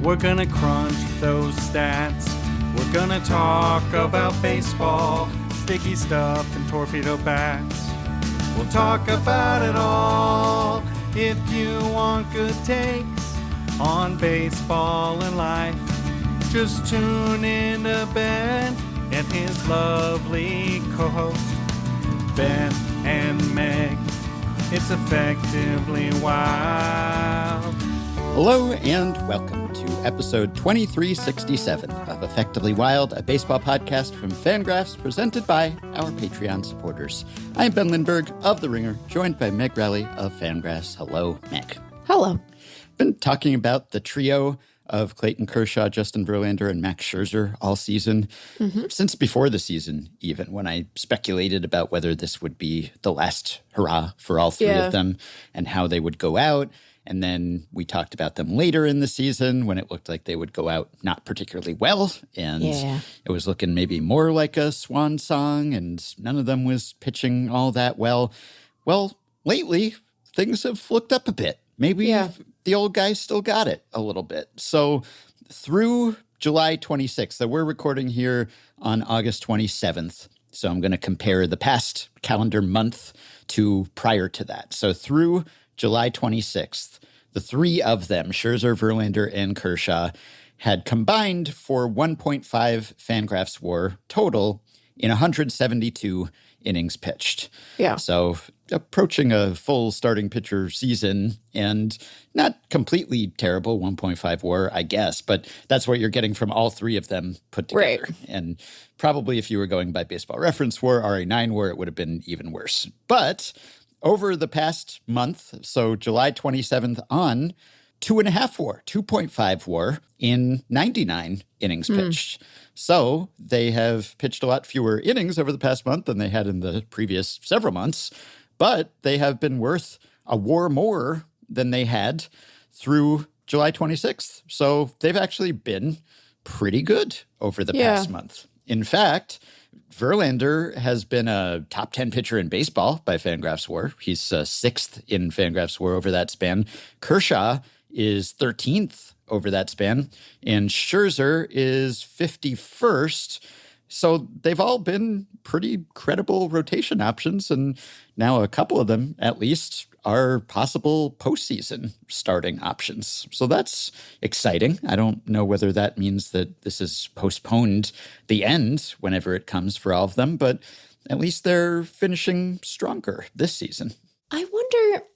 We're gonna crunch those stats. We're gonna talk about baseball, sticky stuff, and torpedo bats. We'll talk about it all. If you want good takes on baseball and life, just tune in to Ben and his lovely co-host, Ben and Meg. It's effectively wild. Hello and welcome to episode 2367 of Effectively Wild, a baseball podcast from FanGraphs presented by our Patreon supporters. I'm Ben Lindbergh of The Ringer, joined by Meg Rowley of FanGraphs. Hello, Meg. Hello. Been talking about the trio of Clayton Kershaw, Justin Verlander, and Max Scherzer all season, since before the season even, when I speculated about whether this would be the last hurrah for all three of them and how they would go out. And then we talked about them later in the season when it looked like they would go out not particularly well. And it was looking maybe more like a swan song, and none of them was pitching all that well. Well, lately, things have looked up a bit. Maybe the old guy still got it a little bit. So through July 26th, so we're recording here on August 27th. So I'm going to compare the past calendar month to prior to that. So through July 26th, the three of them, Scherzer, Verlander, and Kershaw, had combined for 1.5 FanGraphs WAR total in 172 innings pitched. Yeah. So approaching a full starting pitcher season, and not completely terrible, 1.5 WAR, I guess, but that's what you're getting from all three of them put together. Right. And probably if you were going by Baseball Reference WAR, RA9 WAR, it would have been even worse. But over the past month, so July 27th on, 2.5 WAR, 2.5 WAR in 99 innings pitched. So they have pitched a lot fewer innings over the past month than they had in the previous several months, but they have been worth a WAR more than they had through July 26th. So they've actually been pretty good over the past month. In fact, Verlander has been a top 10 pitcher in baseball by FanGraphs WAR. He's sixth in FanGraphs WAR over that span. Kershaw is 13th over that span, and Scherzer is 51st. So they've all been pretty credible rotation options, and now a couple of them, at least, are possible postseason starting options. So that's exciting. I don't know whether that means that this has postponed the end whenever it comes for all of them, but at least they're finishing stronger this season. I wonder,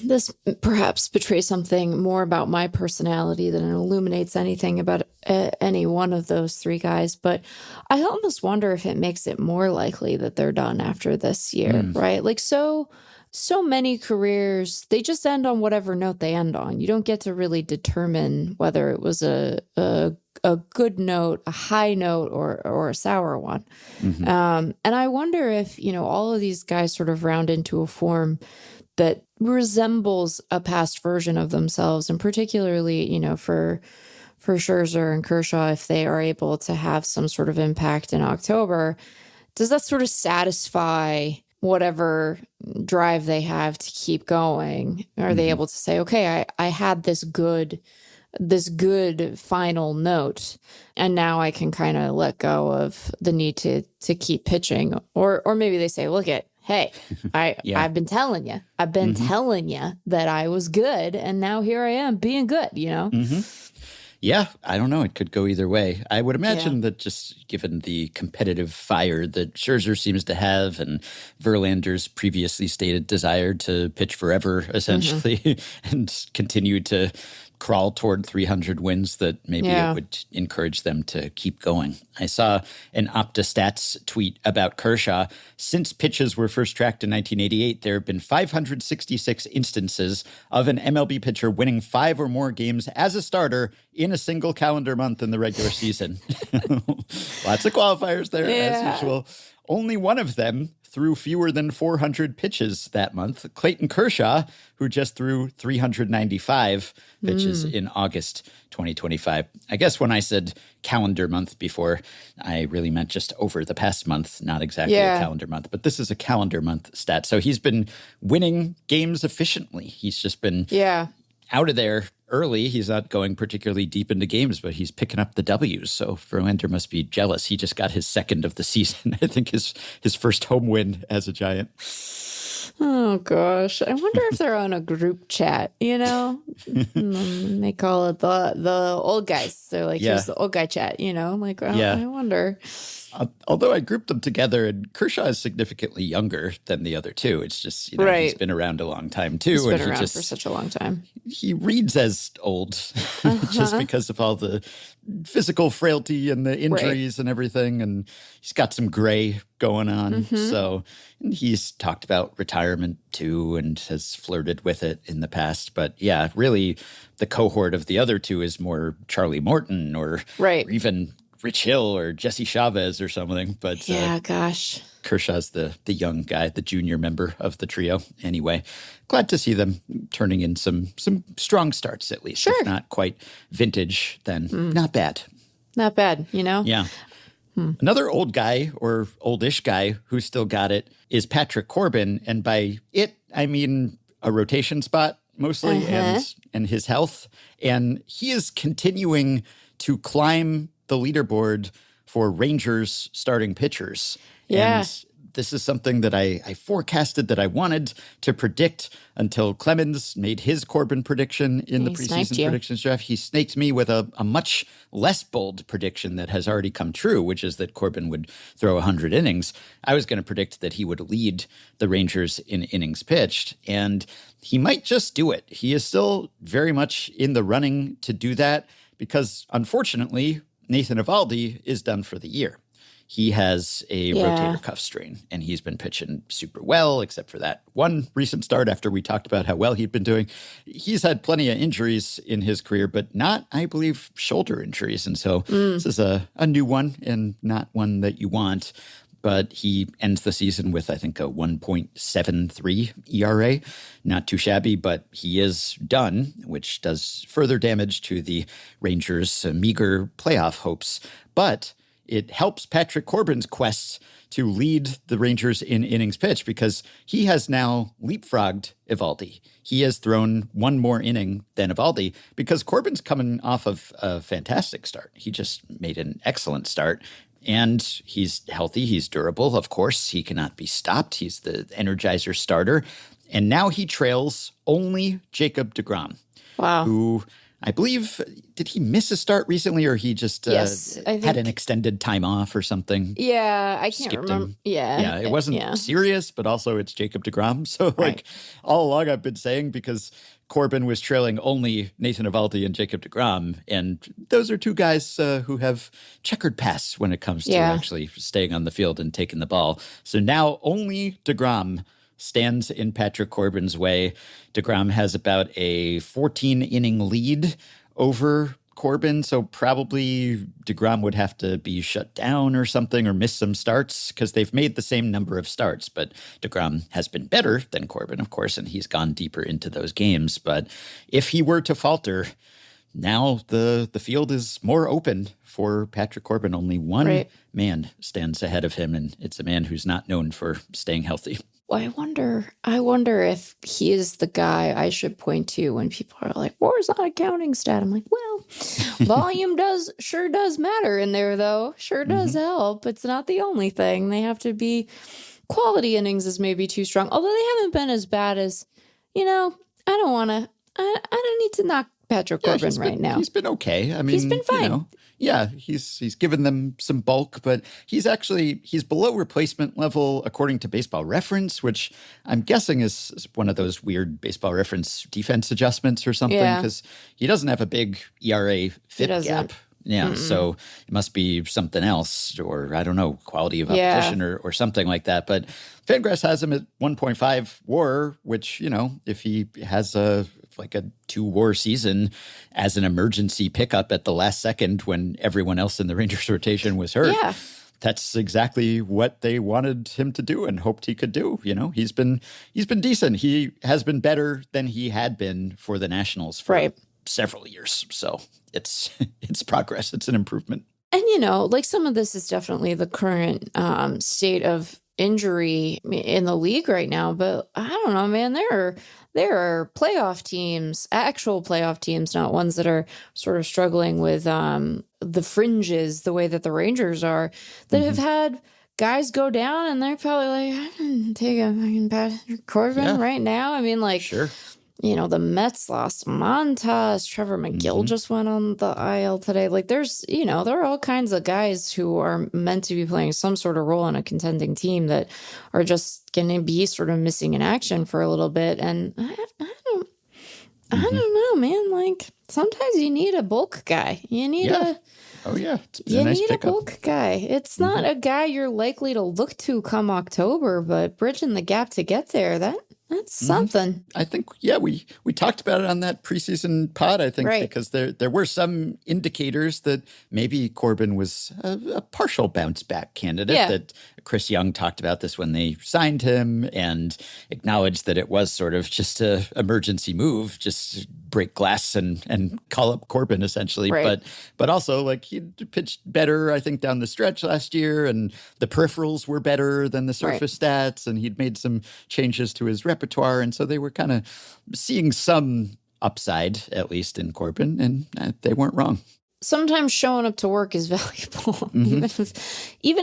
this perhaps betrays something more about my personality than it illuminates anything about any one of those three guys, but I almost wonder if it makes it more likely that they're done after this year, right? Like so many careers, they just end on whatever note they end on. You don't get to really determine whether it was a good note, a high note, or a sour one. And I wonder if, all of these guys sort of round into a form that resembles a past version of themselves, and particularly, for Scherzer and Kershaw, if they are able to have some sort of impact in October, does that sort of satisfy whatever drive they have to keep going? Are they able to say, okay, I had this good final note, and now I can kind of let go of the need to keep pitching? Or maybe they say, hey, I've been telling you. I've been telling you that I was good, and now here I am being good, Yeah, I don't know. It could go either way. I would imagine that just given the competitive fire that Scherzer seems to have, and Verlander's previously stated desire to pitch forever, essentially, and continue to crawl toward 300 wins, that maybe it would encourage them to keep going. I saw an OptaStats tweet about Kershaw. Since pitches were first tracked in 1988, there have been 566 instances of an MLB pitcher winning 5 or more games as a starter in a single calendar month in the regular season. Lots of qualifiers there, as usual. Only one of them threw fewer than 400 pitches that month, Clayton Kershaw, who just threw 395 pitches in August 2025. I guess when I said calendar month before, I really meant just over the past month, not exactly a calendar month. But this is a calendar month stat. So he's been winning games efficiently. He's just been out of there early. He's not going particularly deep into games, but he's picking up the W's. So Verlander must be jealous. He just got his second of the season. I think his first home win as a Giant. Oh, gosh. I wonder if they're on a group chat, They call it the old guys. They're like, here's the old guy chat, Like, I wonder. Although I grouped them together, and Kershaw is significantly younger than the other two. It's just, right. He's been around a long time, too. He's been around for such a long time. He reads as old just because of all the physical frailty and the injuries and everything. And he's got some gray going on. So and he's talked about retirement, too, and has flirted with it in the past. But yeah, really, the cohort of the other two is more Charlie Morton or even Rich Hill or Jesse Chavez or something. But gosh. Kershaw's the young guy, the junior member of the trio. Anyway, glad to see them turning in some strong starts at least. Sure. If not quite vintage, then not bad. Not bad, Yeah. Another old guy or oldish guy who still got it is Patrick Corbin. And by it, I mean a rotation spot mostly and his health. And he is continuing to climb the leaderboard for Rangers starting pitchers. Yeah. And this is something that I forecasted that I wanted to predict until Clemens made his Corbin prediction in the preseason predictions draft. He snaked me with a much less bold prediction that has already come true, which is that Corbin would throw 100 innings. I was going to predict that he would lead the Rangers in innings pitched, and he might just do it. He is still very much in the running to do that because, unfortunately, Nathan Eovaldi is done for the year. He has a rotator cuff strain, and he's been pitching super well, except for that one recent start after we talked about how well he'd been doing. He's had plenty of injuries in his career, but not, I believe, shoulder injuries. And so this is a new one and not one that you want. But he ends the season with, I think, a 1.73 ERA. Not too shabby, but he is done, which does further damage to the Rangers' meager playoff hopes. But it helps Patrick Corbin's quest to lead the Rangers in innings pitched because he has now leapfrogged Eovaldi. He has thrown one more inning than Eovaldi because Corbin's coming off of a fantastic start. He just made an excellent start. And he's healthy. He's durable. Of course, he cannot be stopped. He's the Energizer starter. And now he trails only Jacob deGrom. Wow. Who I believe, did he miss a start recently or he just had an extended time off or something? Yeah, I can't remember. Yeah, it wasn't serious, but also it's Jacob deGrom. So all along I've been saying because Corbin was trailing only Nathan Eovaldi and Jacob deGrom. And those are two guys who have checkered pasts when it comes to actually staying on the field and taking the ball. So now only deGrom stands in Patrick Corbin's way. deGrom has about a 14-inning lead over Corbin, so probably deGrom would have to be shut down or something or miss some starts because they've made the same number of starts. But deGrom has been better than Corbin, of course, and he's gone deeper into those games. But if he were to falter, now the field is more open for Patrick Corbin. Only one man stands ahead of him, and it's a man who's not known for staying healthy. Well, I wonder if he is the guy I should point to when people are like, WAR's not a counting stat. I'm like, well, volume sure does matter in there, though. Sure does help. It's not the only thing. They have to be quality innings is maybe too strong. Although they haven't been as bad as, I don't need to knock Patrick Corbin right now. He's been okay. I mean, he's been fine. He's given them some bulk, but he's below replacement level according to Baseball Reference, which I'm guessing is one of those weird Baseball Reference defense adjustments or something because he doesn't have a big ERA FIP gap. Yeah, so it must be something else or, I don't know, quality of opposition or something like that. But FanGraphs has him at 1.5 WAR, which, if he has a 2-WAR season as an emergency pickup at the last second when everyone else in the Rangers rotation was hurt. Yeah. That's exactly what they wanted him to do and hoped he could do. He's been decent. He has been better than he had been for the Nationals for several years. So it's progress. It's an improvement. And, some of this is definitely the current state of injury in the league right now, but I don't know, man. There are playoff teams, actual playoff teams, not ones that are sort of struggling with the fringes the way that the Rangers are, that have had guys go down, and they're probably like, I can take a fucking Patrick Corbin right now. I mean, like, Sure. The Mets lost Montas. Trevor McGill just went on the IL today. Like, there's, there are all kinds of guys who are meant to be playing some sort of role in a contending team that are just going to be sort of missing in action for a little bit. And I don't know, man. Like, sometimes you need a bulk guy. You need You need a bulk guy. It's not a guy you're likely to look to come October, but bridging the gap to get there, that's something. I think, we talked about it on that preseason pod, I think, because there were some indicators that maybe Corbin was a partial bounce back candidate. That Chris Young talked about this when they signed him and acknowledged that it was sort of just an emergency move, just break glass and call up Corbin essentially. But also, like, he pitched better, I think, down the stretch last year, and the peripherals were better than the surface stats, and he'd made some changes to his repertoire, and so they were kind of seeing some upside, at least in Corbin, and they weren't wrong. Sometimes showing up to work is valuable, even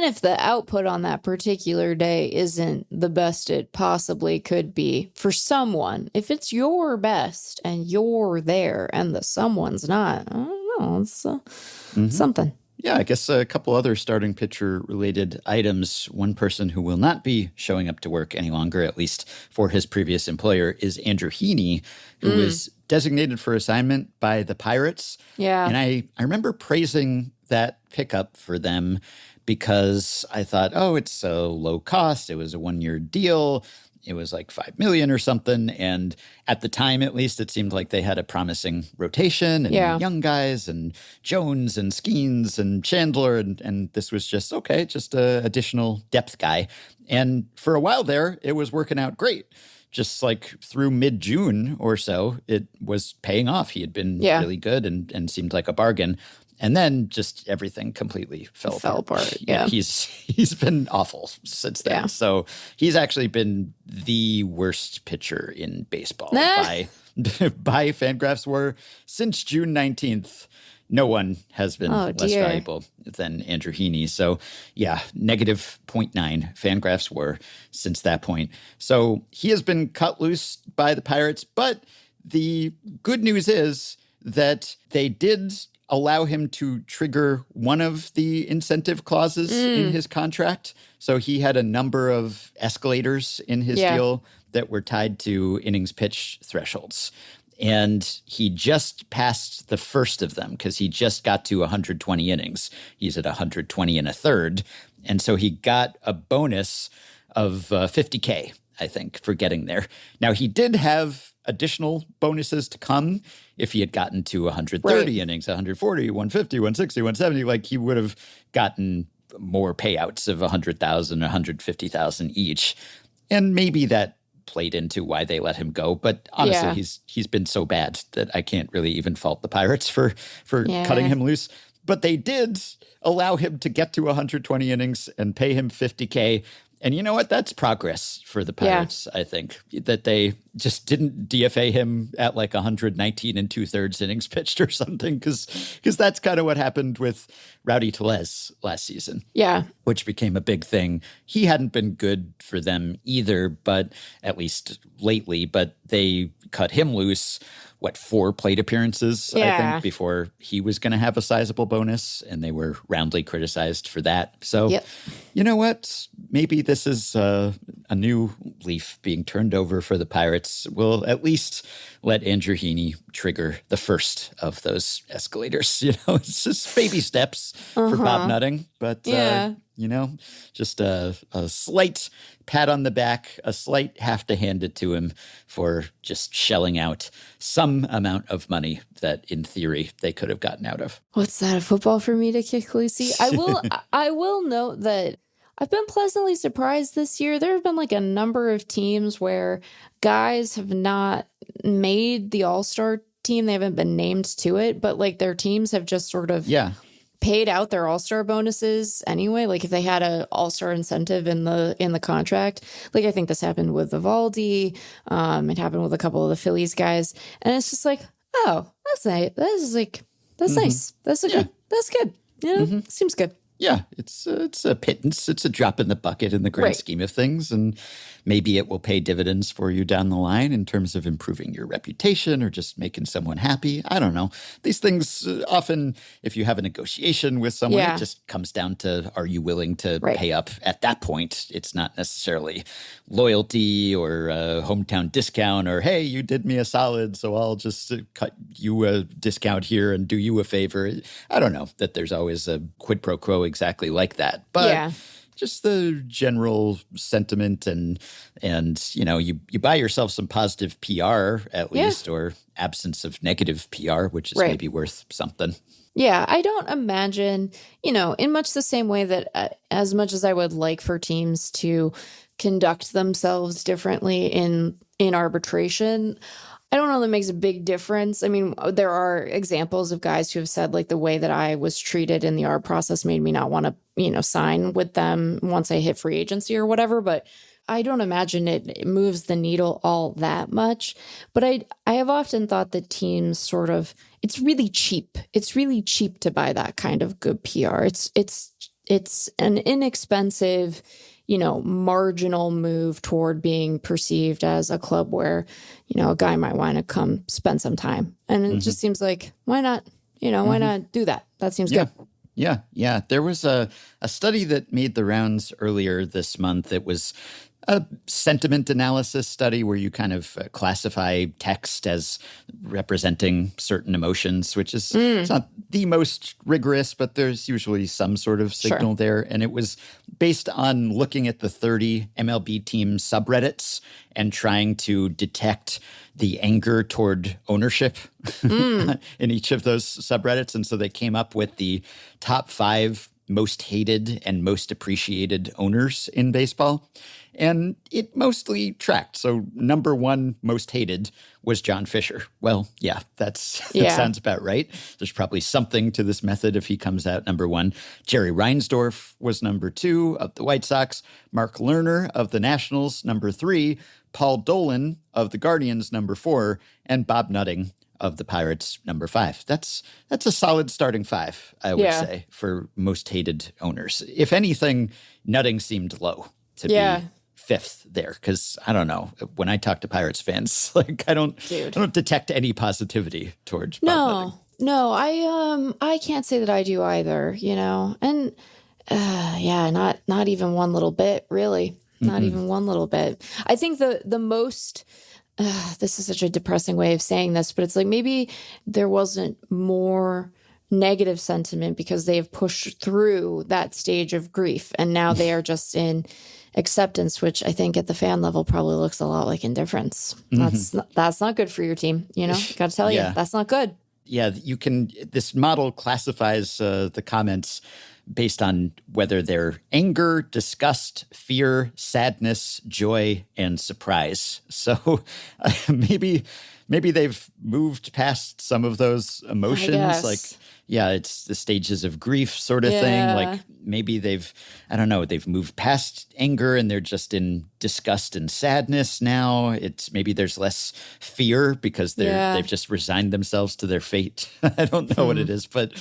if the output on that particular day isn't the best it possibly could be for someone. If it's your best and you're there and the someone's not, I don't know, it's something. Yeah, I guess a couple other starting pitcher-related items. One person who will not be showing up to work any longer, at least for his previous employer, is Andrew Heaney, who was designated for assignment by the Pirates. Yeah. And I remember praising that pickup for them because I thought, it's so low cost. It was a one-year deal. It was like $5 million or something. And at the time, at least, it seemed like they had a promising rotation and young guys and Jones and Skeens and Chandler. And this was just an additional depth guy. And for a while there, it was working out great. Just like through mid-June or so, it was paying off. He had been really good and seemed like a bargain. And then just everything completely fell apart. Yeah. He's been awful since then. Yeah. So he's actually been the worst pitcher in baseball by FanGraphs WAR since June 19th. No one has been less valuable than Andrew Heaney. So negative 0.9 FanGraphs WAR since that point. So he has been cut loose by the Pirates. But the good news is that they did allow him to trigger one of the incentive clauses in his contract. So he had a number of escalators in his deal that were tied to innings pitch thresholds. And he just passed the first of them because he just got to 120 innings. He's at 120 and a third. And so he got a bonus of $50K, I think, for getting there. Now, he did have additional bonuses to come if he had gotten to 130 innings, 140, 150, 160, 170. Like, he would have gotten more payouts of 100,000, 150,000 each. And maybe that played into why they let him go. But honestly, he's been so bad that I can't really even fault the Pirates for cutting him loose. But they did allow him to get to 120 innings and pay him $50K. And you know what? That's progress for the Pirates, I think, that they just didn't DFA him at like 119 and 2/3 innings pitched or something, because that's kind of what happened with Rowdy Tellez last season. Yeah. Which became a big thing. He hadn't been good for them either, but at least lately, but they cut him loose. 4 plate appearances, I think, before he was going to have a sizable bonus, and they were roundly criticized for that. So, you know what? Maybe this is a new leaf being turned over for the Pirates. We'll at least let Andrew Heaney trigger the first of those escalators. It's just baby steps for Bob Nutting, but just a slight pat on the back, a slight have to hand it to him for just shelling out some amount of money that, in theory, they could have gotten out of. What's that, a football for me to kick, Lucy? I will note that I've been pleasantly surprised this year. There have been like a number of teams where guys have not made the All-Star team. They haven't been named to it, but like their teams have just sort of paid out their all-star bonuses anyway. Like if they had a all-star incentive in the contract, like I think this happened with Eovaldi. It happened with a couple of the Phillies guys. And it's just like, oh, that's nice. That's nice. That's good. Seems good. Yeah, it's a pittance. It's a drop in the bucket in the grand scheme of things. And maybe it will pay dividends for you down the line in terms of improving your reputation or just making someone happy. I don't know. These things often, if you have a negotiation with someone, it just comes down to, are you willing to pay up at that point? It's not necessarily loyalty or a hometown discount or, hey, you did me a solid, so I'll just cut you a discount here and do you a favor. I don't know that there's always a quid pro quo exactly like that. But just the general sentiment and you buy yourself some positive PR at least, or absence of negative PR, which is maybe worth something. Yeah, I don't imagine, in much the same way that as much as I would like for teams to conduct themselves differently in arbitration, I don't know that makes a big difference. I mean, there are examples of guys who have said, like, the way that I was treated in the ARB process made me not want to, sign with them once I hit free agency or whatever. But I don't imagine it moves the needle all that much. But I have often thought that teams sort of, it's really cheap. It's really cheap to buy that kind of good PR. It's an inexpensive, marginal move toward being perceived as a club where, a guy might want to come spend some time. And it just seems like, why not, why not do that? That seems good. Yeah. There was a study that made the rounds earlier this month. It was a sentiment analysis study where you kind of classify text as representing certain emotions, which is it's not the most rigorous, but there's usually some sort of signal there. And it was based on looking at the 30 MLB team subreddits and trying to detect the anger toward ownership in each of those subreddits. And so they came up with the top 5 most hated and most appreciated owners in baseball. And it mostly tracked. So number 1 most hated was John Fisher. Well, yeah, that sounds about right. There's probably something to this method if he comes out number 1. Jerry Reinsdorf was number 2 of the White Sox. Mark Lerner of the Nationals, number 3. Paul Dolan of the Guardians, number 4. And Bob Nutting of the Pirates, number 5. That's a solid starting 5, I would say, for most hated owners. If anything, Nutting seemed low to be 5th there, because I don't know, when I talk to Pirates fans, like I don't detect any positivity towards Bob Nutting. No, I can't say that I do either, and not even one little bit, really. Not even one little bit. I think the most this is such a depressing way of saying this, but it's like maybe there wasn't more negative sentiment because they have pushed through that stage of grief and now they are just in acceptance, which I think at the fan level probably looks a lot like indifference. That's not good for your team. Got to tell you, that's not good. Yeah, this model classifies the comments based on whether they're anger, disgust, fear, sadness, joy, and surprise. So maybe they've moved past some of those emotions. Like, it's the stages of grief sort of thing. Like maybe they've moved past anger and they're just in disgust and sadness now. It's maybe there's less fear because they've just resigned themselves to their fate. I don't know what it is, but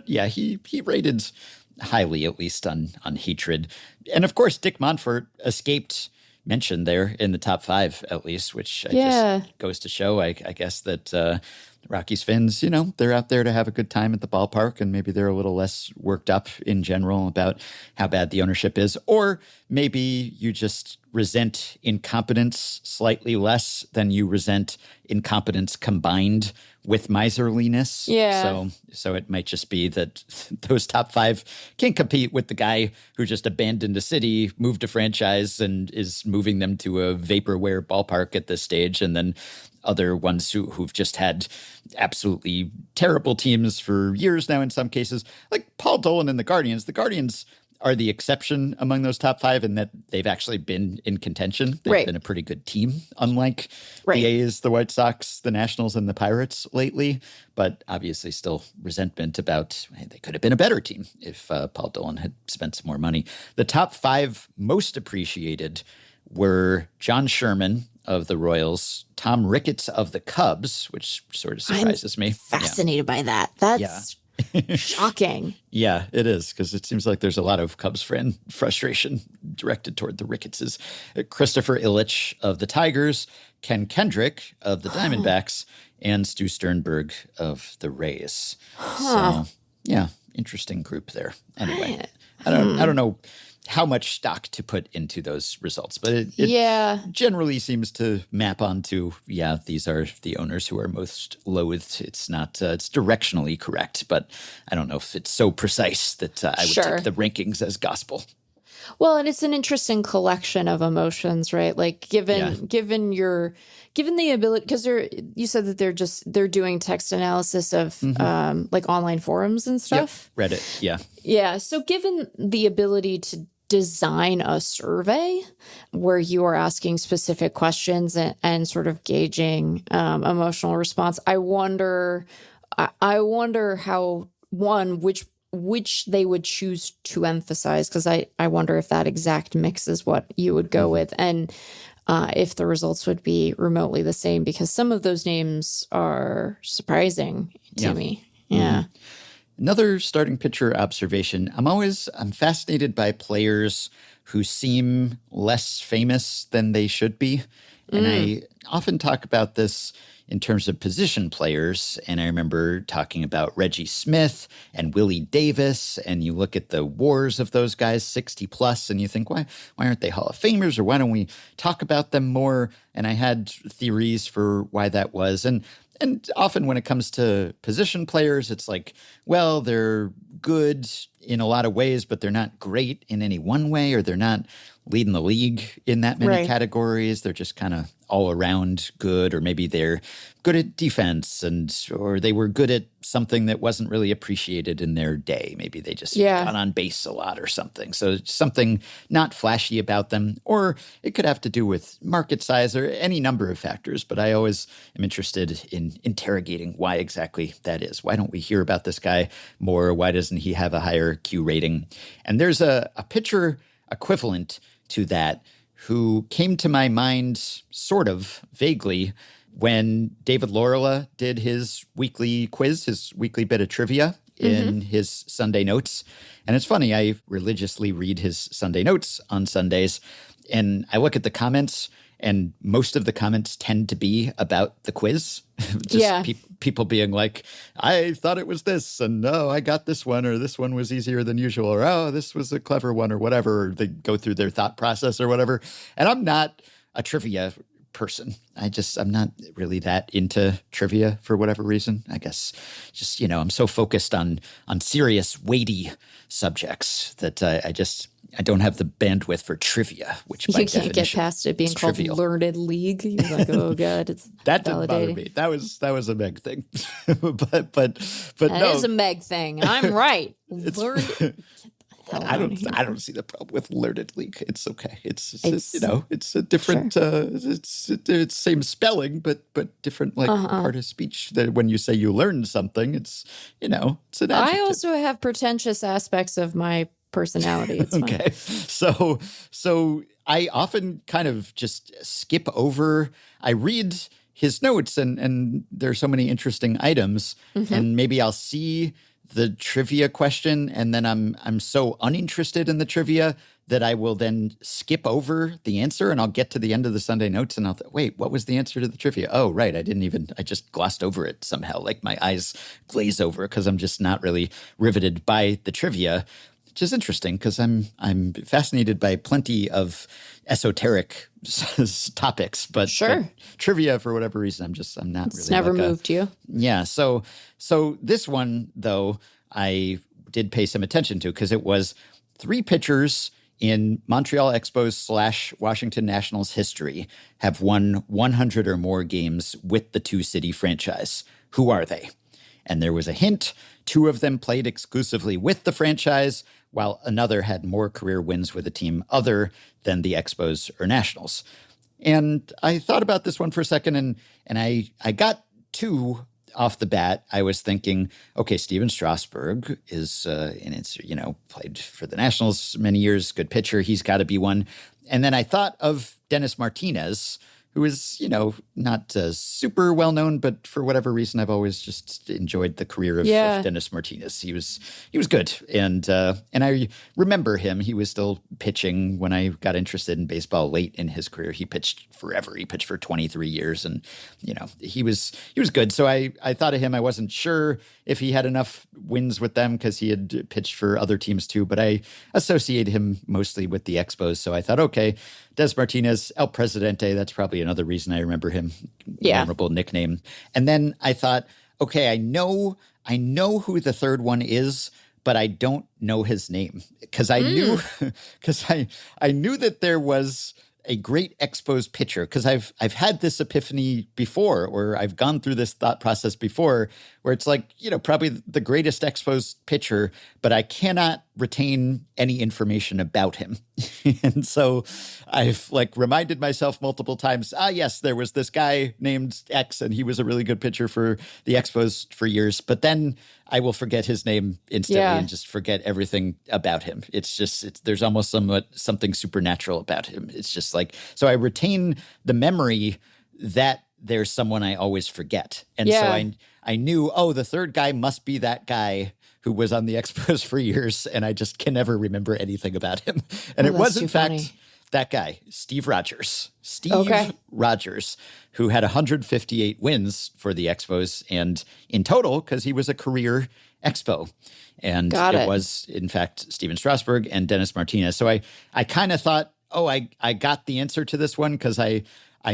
yeah, he rated highly, at least on hatred. And of course, Dick Monfort escaped mention there in the top 5, at least, which just goes to show, I guess, that Rockies fans, they're out there to have a good time at the ballpark, and maybe they're a little less worked up in general about how bad the ownership is. Or maybe you just resent incompetence slightly less than you resent incompetence combined with miserliness. Yeah. So it might just be that those top 5 can't compete with the guy who just abandoned a city, moved a franchise, and is moving them to a vaporware ballpark at this stage, and then other ones who've just had absolutely terrible teams for years now in some cases, like Paul Dolan and the Guardians. The Guardians are the exception among those top 5 in that they've actually been in contention. They've been a pretty good team, unlike the A's, the White Sox, the Nationals, and the Pirates lately. But obviously still resentment about they could have been a better team if Paul Dolan had spent some more money. The top 5 most appreciated were John Sherman of the Royals, Tom Ricketts of the Cubs, which sort of surprises me. Fascinated by that. That's shocking. Yeah, it is, because it seems like there's a lot of Cubs fan frustration directed toward the Rickettses. Christopher Ilitch of the Tigers, Ken Kendrick of the Diamondbacks, and Stu Sternberg of the Rays. So, yeah, interesting group there. Anyway, I don't know how much stock to put into those results, but it generally seems to map onto, these are the owners who are most loathed. It's not, it's directionally correct, but I don't know if it's so precise that I would take the rankings as gospel. Well, and it's an interesting collection of emotions, right? Like given the ability, because you said that they're doing text analysis of like online forums and stuff. Yep. Reddit, yeah. Yeah. So given the ability to design a survey where you are asking specific questions and sort of gauging emotional response, I wonder how which they would choose to emphasize, because I wonder if that exact mix is what you would go with, and if the results would be remotely the same, because some of those names are surprising to me. Yeah. Mm-hmm. Another starting pitcher observation. I'm fascinated by players who seem less famous than they should be. And I often talk about this in terms of position players. And I remember talking about Reggie Smith and Willie Davis. And you look at the wars of those guys, 60 plus, and you think, why aren't they Hall of Famers? Or why don't we talk about them more? And I had theories for why that was. And often when it comes to position players, it's like, well, they're good in a lot of ways, but they're not great in any one way, or they're not leading the league in that many categories. They're just kind of all around good, or maybe they're good at defense, or they were good at something that wasn't really appreciated in their day. Maybe they just got on base a lot or something. So something not flashy about them, or it could have to do with market size or any number of factors. But I always am interested in interrogating why exactly that is. Why don't we hear about this guy more? Why doesn't he have a higher Q rating? And there's a pitcher equivalent to that who came to my mind sort of vaguely when David Laurila did his weekly quiz, his weekly bit of trivia in his Sunday notes. And it's funny, I religiously read his Sunday notes on Sundays, and I look at the comments, and most of the comments tend to be about the quiz. People being like, I thought it was this, and oh, I got this one, or this one was easier than usual, or oh, this was a clever one, or whatever. Or they go through their thought process or whatever. And I'm not a trivia person. I'm not really that into trivia for whatever reason. I guess just, I'm so focused on serious, weighty subjects that I don't have the bandwidth for trivia, which by definition, you can't get past it being called trivial. Learned League. You're like, oh god, it's that didn't bother me. That was a Meg thing, but that no, is a Meg thing. I'm right. Learned. I don't see the problem with Learned League. It's okay. It's a different. Sure. It's same spelling, but different part of speech. That when you say you learned something, it's an adjective. I also have pretentious aspects of my personality. It's okay. So I often kind of just skip over. I read his notes, and there's so many interesting items, and maybe I'll see the trivia question, and then I'm so uninterested in the trivia that I will then skip over the answer, and I'll get to the end of the Sunday notes, and I'll wait, what was the answer to the trivia? Oh, right, I just glossed over it somehow. Like my eyes glaze over because I'm just not really riveted by the trivia, which is interesting because I'm fascinated by plenty of esoteric topics, but trivia, for whatever reason, I'm not really. It's never moved you. Yeah. So this one, though, I did pay some attention to because it was 3 pitchers in Montreal Expos / Washington Nationals history have won 100 or more games with the two-city franchise. Who are they? And there was a hint. 2 of them played exclusively with the franchise, while another had more career wins with a team other than the Expos or Nationals. And I thought about this one for a second, and I got 2 off the bat. I was thinking, okay, Steven Strasburg is, and it's, played for the Nationals many years, good pitcher. He's got to be one. And then I thought of Dennis Martinez, who is, not super well known, but for whatever reason, I've always just enjoyed the career of Dennis Martinez. He was good, and I remember him. He was still pitching when I got interested in baseball late in his career. He pitched forever. He pitched for 23 years, and he was good. So I thought of him. I wasn't sure if he had enough wins with them because he had pitched for other teams too, but I associate him mostly with the Expos. So I thought, okay, Des Martinez, El Presidente, that's probably another reason I remember him. Yeah. Memorable nickname. And then I thought, okay, I know who the third one is, but I don't know his name because I knew that there was a great Expos pitcher, because I've had this epiphany before, or I've gone through this thought process before, where it's like, probably the greatest Expos pitcher, but I cannot retain any information about him. And so I've reminded myself multiple times, yes, there was this guy named X, and he was a really good pitcher for the Expos for years, but then I will forget his name instantly and just forget everything about him. There's almost something supernatural about him. It's just so I retain the memory that there's someone I always forget. And so I knew, the third guy must be that guy who was on the Expos for years, and I just can never remember anything about him. And it was, in fact, that guy, Steve Rogers. Rogers, who had 158 wins for the Expos, and in total, because he was a career Expo. And it was, in fact, Steven Strasburg and Dennis Martinez. So I kind of thought, I got the answer to this one because I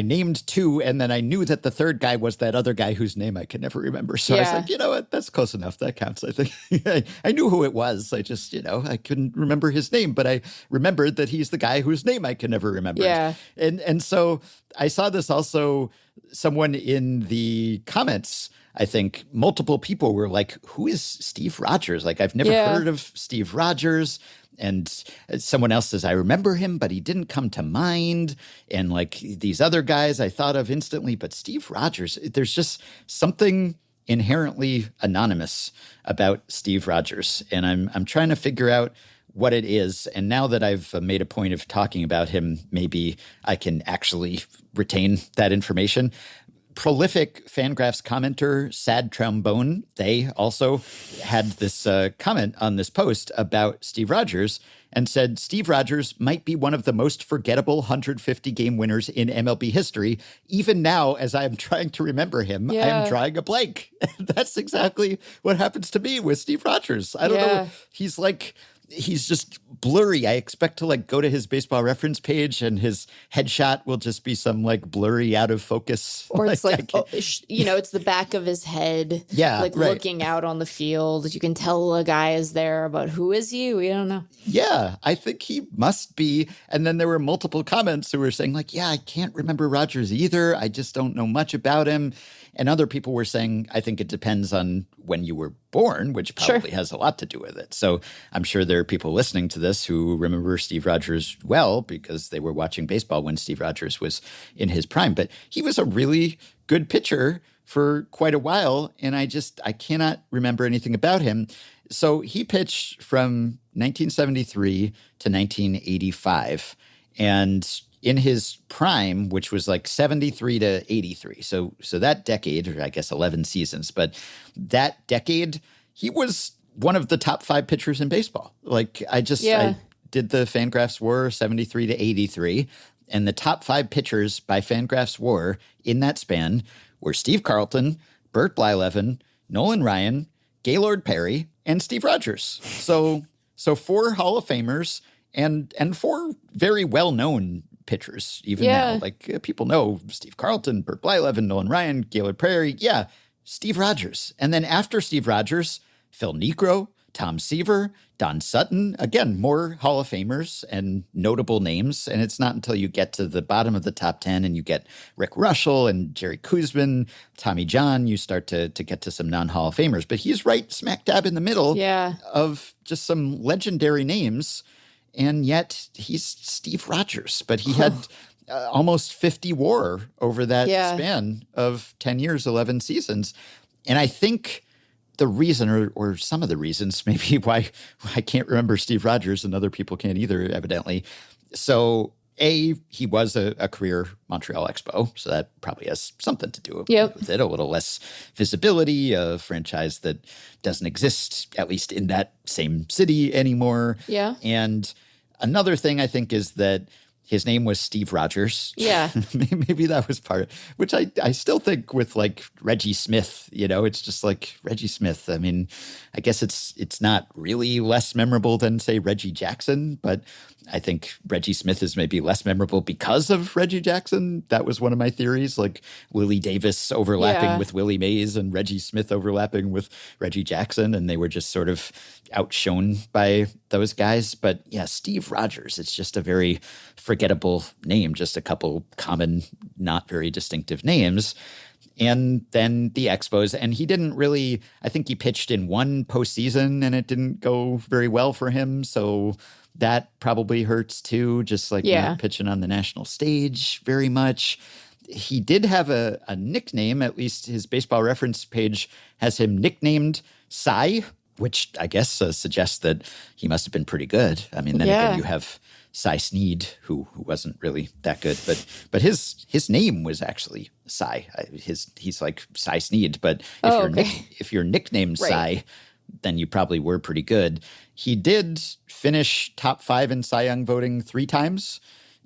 named 2, and then I knew that the third guy was that other guy whose name I could never remember. So I was like, you know what? That's close enough. That counts, I think. I knew who it was. I just, I couldn't remember his name, but I remembered that he's the guy whose name I can never remember. Yeah. And so I saw this also, someone in the comments, I think multiple people were like, who is Steve Rogers? I've never heard of Steve Rogers. And someone else says, I remember him, but he didn't come to mind. And these other guys I thought of instantly, but Steve Rogers, there's just something inherently anonymous about Steve Rogers. And I'm trying to figure out what it is. And now that I've made a point of talking about him, maybe I can actually retain that information. Prolific FanGraphs commenter, Sad Trombone, they also had this comment on this post about Steve Rogers and said, Steve Rogers might be one of the most forgettable 150-game winners in MLB history. Even now, as I am trying to remember him, I am drawing a blank. That's exactly what happens to me with Steve Rogers. I don't know. He's just blurry. I expect to go to his baseball reference page and his headshot will just be some blurry out of focus. Or it's it's the back of his head. Yeah. Looking out on the field. You can tell a guy is there, but who is he? We don't know. Yeah, I think he must be. And then there were multiple comments who were saying I can't remember Rogers either. I just don't know much about him. And other people were saying, I think it depends on when you were born, which probably has a lot to do with it. So I'm sure there are people listening to this who remember Steve Rogers well because they were watching baseball when Steve Rogers was in his prime. But he was a really good pitcher for quite a while, and I cannot remember anything about him. So he pitched from 1973 to 1985, and in his prime, which was 73 to 83. So that decade, or I guess 11 seasons, but that decade, he was one of the top 5 pitchers in baseball. I did the FanGraphs WAR 73 to 83, and the top 5 pitchers by FanGraphs WAR in that span were Steve Carlton, Bert Blyleven, Nolan Ryan, Gaylord Perry, and Steve Rogers. So 4 Hall of Famers and 4 very well-known pitchers even now. People know Steve Carlton, Bert Blyleven, Nolan Ryan, Gaylord Perry. Yeah, Steve Rogers. And then after Steve Rogers, Phil Niekro, Tom Seaver, Don Sutton, again, more Hall of Famers and notable names. And it's not until you get to the bottom of the top 10 and you get Rick Russell and Jerry Koosman, Tommy John, you start to get to some non-Hall of Famers. But he's right smack dab in the middle of just some legendary names. And yet he's Steve Rogers. But he had almost 50 WAR over that span of 10 years, 11 seasons. And I think the reason, or some of the reasons, maybe why I can't remember Steve Rogers and other people can't either, evidently. So, he was a career Montreal Expo, so that probably has something to do with it. A little less visibility, a franchise that doesn't exist, at least in that same city anymore. Yeah. And another thing I think is that his name was Steve Rogers. Yeah. Maybe that was part of, which I still think with like Reggie Smith, it's just like Reggie Smith. I mean, I guess it's not really less memorable than, say, Reggie Jackson, but I think Reggie Smith is maybe less memorable because of Reggie Jackson. That was one of my theories, like Willie Davis overlapping with Willie Mays and Reggie Smith overlapping with Reggie Jackson, and they were just sort of outshone by those guys. But yeah, Steve Rogers, it's just a very forgettable name, just a couple common, not very distinctive names. And then the Expos, and he didn't really, I think he pitched in one postseason and it didn't go very well for him. So that probably hurts too, just like not pitching on the national stage very much. He did have a nickname, at least his Baseball Reference page has him nicknamed Cy, which I guess suggests that he must have been pretty good. I mean, then again, you have Cy Sneed, who wasn't really that good, but his name was actually Cy. He's like Cy Sneed, but if you're nicknamed Cy, then you probably were pretty good. He did finish top 5 in Cy Young voting 3 times,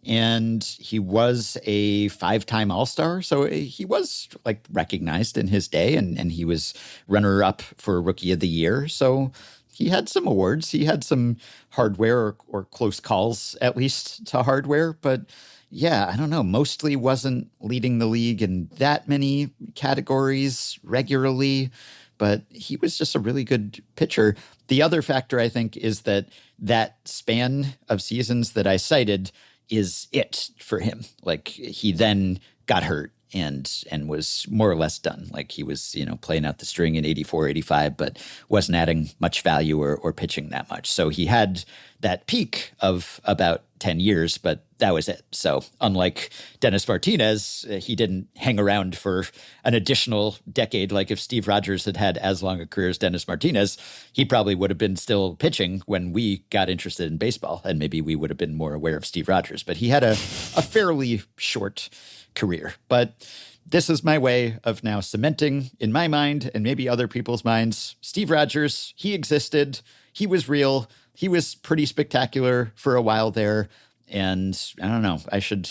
and he was a 5-time All-Star. So he was like recognized in his day, and he was runner-up for Rookie of the Year. So he had some awards. He had some hardware or close calls, at least, to hardware. But yeah, I don't know, mostly wasn't leading the league in that many categories regularly. But he was just a really good pitcher. The other factor, I think, is that span of seasons that I cited is it for him. Like, he then got hurt and was more or less done. Like, he was, playing out the string in 84, 85, but wasn't adding much value or pitching that much. So he had that peak of about 10 years, but that was it. So unlike Dennis Martinez, he didn't hang around for an additional decade. Like if Steve Rogers had as long a career as Dennis Martinez, he probably would have been still pitching when we got interested in baseball, and maybe we would have been more aware of Steve Rogers. But he had a fairly short career. But this is my way of now cementing in my mind, and maybe other people's minds, Steve Rogers, he existed, he was real, he was pretty spectacular for a while there. And I don't know, I should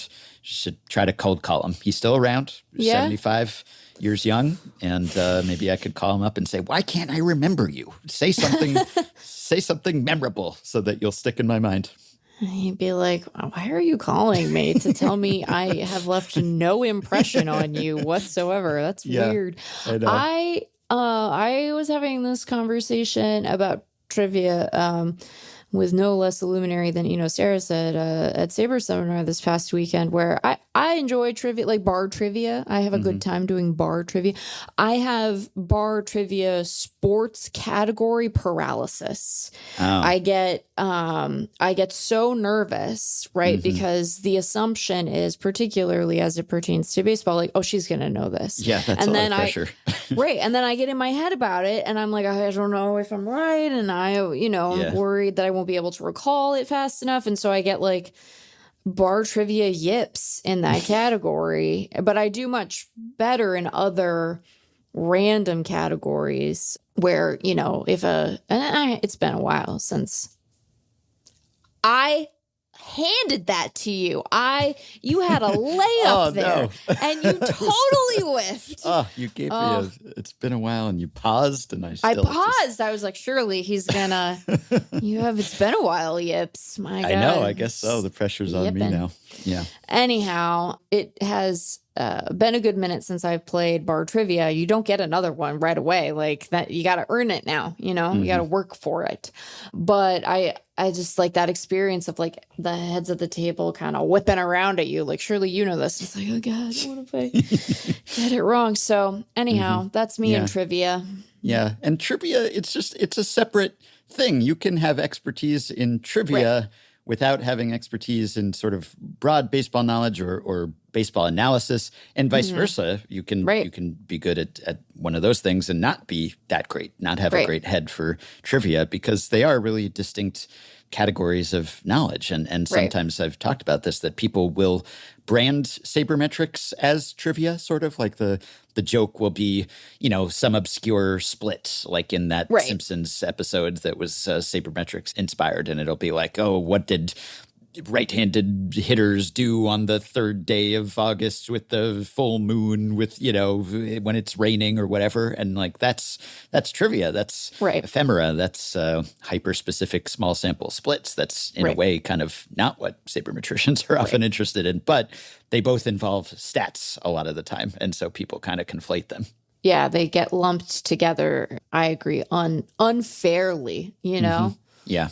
try to cold call him. He's still around, 75 years young. And maybe I could call him up and say, why can't I remember you? Say something, say something memorable so that you'll stick in my mind. He'd be like, why are you calling me to tell me I have left no impression on you whatsoever? That's weird. I know. I was having this conversation about trivia with no less a luminary than Sarah said at Saber Seminar this past weekend, where I enjoy trivia, like bar trivia. I have a good time doing bar trivia. I have bar trivia sports category paralysis. Oh. I get so nervous, right? Because the assumption is, particularly as it pertains to baseball, like, oh, she's gonna know this. Yeah, that's a lot of pressure. Right. And then I get in my head about it and I'm like, I don't know if I'm right. And I'm worried that I won't be able to recall it fast enough. And so I get like bar trivia yips in that category. But I do much better in other random categories where, it's been a while since I handed that to you. You had a layup there, and you totally whiffed. Oh, you gave me it's been a while, and you paused, and I paused. I was like, surely he's gonna. It's been a while, yips. My God. I know. I guess so. The pressure's on me now. Yeah. Anyhow, it has been a good minute since I've played bar trivia. You don't get another one right away. Like that, you got to earn it now, you know, you got to work for it. But I just like that experience of like the heads of the table kind of whipping around at you. Like, surely you know this. It's like, oh God, what if I get it wrong? So anyhow, that's me in trivia. Yeah. And trivia, it's a separate thing. You can have expertise in trivia without having expertise in sort of broad baseball knowledge or baseball analysis, and vice versa. You can be good at one of those things and not be that great, not have a great head for trivia, because they are really distinct categories of knowledge. And sometimes I've talked about this, that people will brand sabermetrics as trivia, sort of like the joke will be, you know, some obscure split, like in that Simpsons episode that was sabermetrics inspired. And it'll be like, oh, what did right-handed hitters do on the 3rd day of August with the full moon, with, you know, when it's raining or whatever. And like, that's trivia. That's ephemera. That's hyper-specific small sample splits. That's in a way kind of not what sabermetricians are often interested in, but they both involve stats a lot of the time. And so people kind of conflate them. Yeah, they get lumped together, I agree, unfairly, you know? Yeah.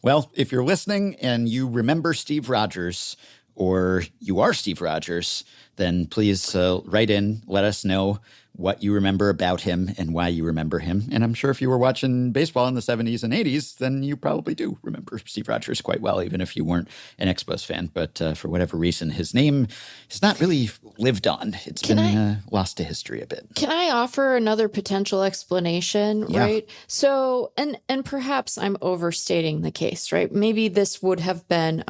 Well, if you're listening and you remember Steve Rogers, or you are Steve Rogers, then please write in, let us know what you remember about him and why you remember him. And I'm sure if you were watching baseball in the 70s and 80s, then you probably do remember Steve Rogers quite well, even if you weren't an Expos fan. But for whatever reason, his name has not really lived on. It's been lost to history a bit. Can I offer another potential explanation, right? So, and perhaps I'm overstating the case, right? Maybe this would have been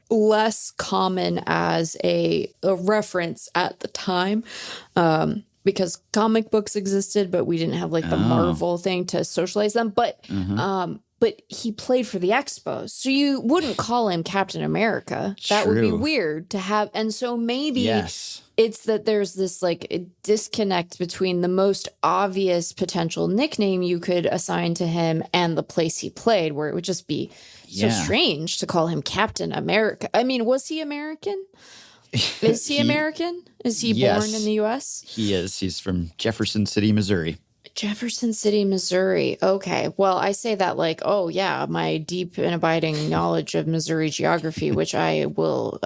less common as a reference at the time, because comic books existed, but we didn't have like the Marvel thing to socialize them. But he played for the Expos, so you wouldn't call him Captain America. That would be weird to have. And so maybe it's that there's this like a disconnect between the most obvious potential nickname you could assign to him and the place he played, where it would just be so strange to call him Captain America. I mean, was he American? Is he American? Is he born in the U.S.? He is. He's from Jefferson City, Missouri. Jefferson City, Missouri. Okay. Well, I say that like, oh, yeah, my deep and abiding knowledge of Missouri geography, which I will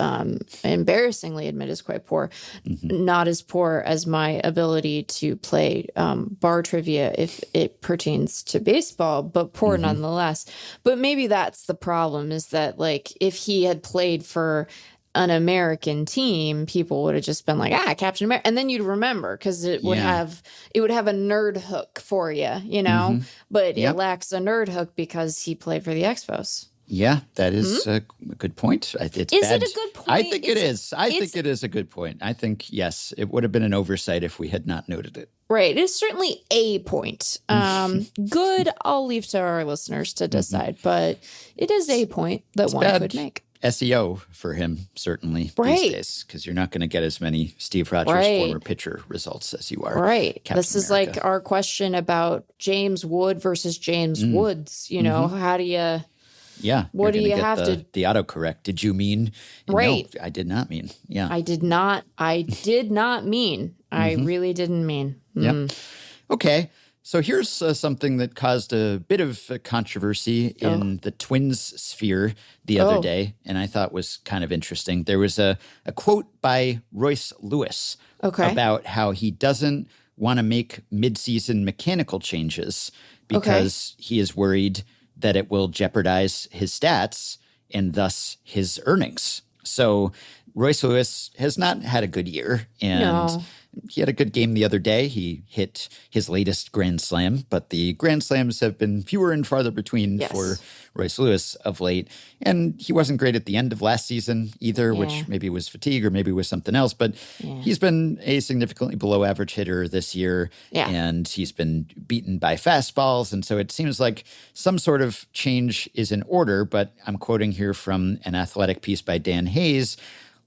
embarrassingly admit is quite poor, not as poor as my ability to play bar trivia if it pertains to baseball, but poor nonetheless. But maybe that's the problem, is that like if he had played for an American team, people would have just been like, Captain America. And then you'd remember, because it would have a nerd hook for you, you know, but it lacks a nerd hook because he played for the Expos. Yeah, that is a good point. Is it a good point? I think it is. I think it is a good point. I think, yes, it would have been an oversight if we had not noted it. Right. It's certainly a point. Good, I'll leave to our listeners to decide, but it is a point that one could make. SEO for him, certainly, these days, because you're not going to get as many Steve Rogers former pitcher results as you are. Captain this is America. like our question about James Wood versus James Woods. You know, how do you... Yeah. What do you have to... The autocorrect. Did you mean... Right. No, I did not mean. Yeah. I did not mean. I really didn't mean. Yep. Okay. So here's something that caused a bit of controversy in the Twins sphere the other day, and I thought was kind of interesting. There was a quote by Royce Lewis about how he doesn't want to make midseason mechanical changes because he is worried that it will jeopardize his stats and thus his earnings. So Royce Lewis has not had a good year, and he had a good game the other day. He hit his latest grand slam, but the grand slams have been fewer and farther between for Royce Lewis of late. And he wasn't great at the end of last season either, which maybe was fatigue or maybe was something else. But he's been a significantly below average hitter this year, and he's been beaten by fastballs. And so it seems like some sort of change is in order. But I'm quoting here from an Athletic piece by Dan Hayes.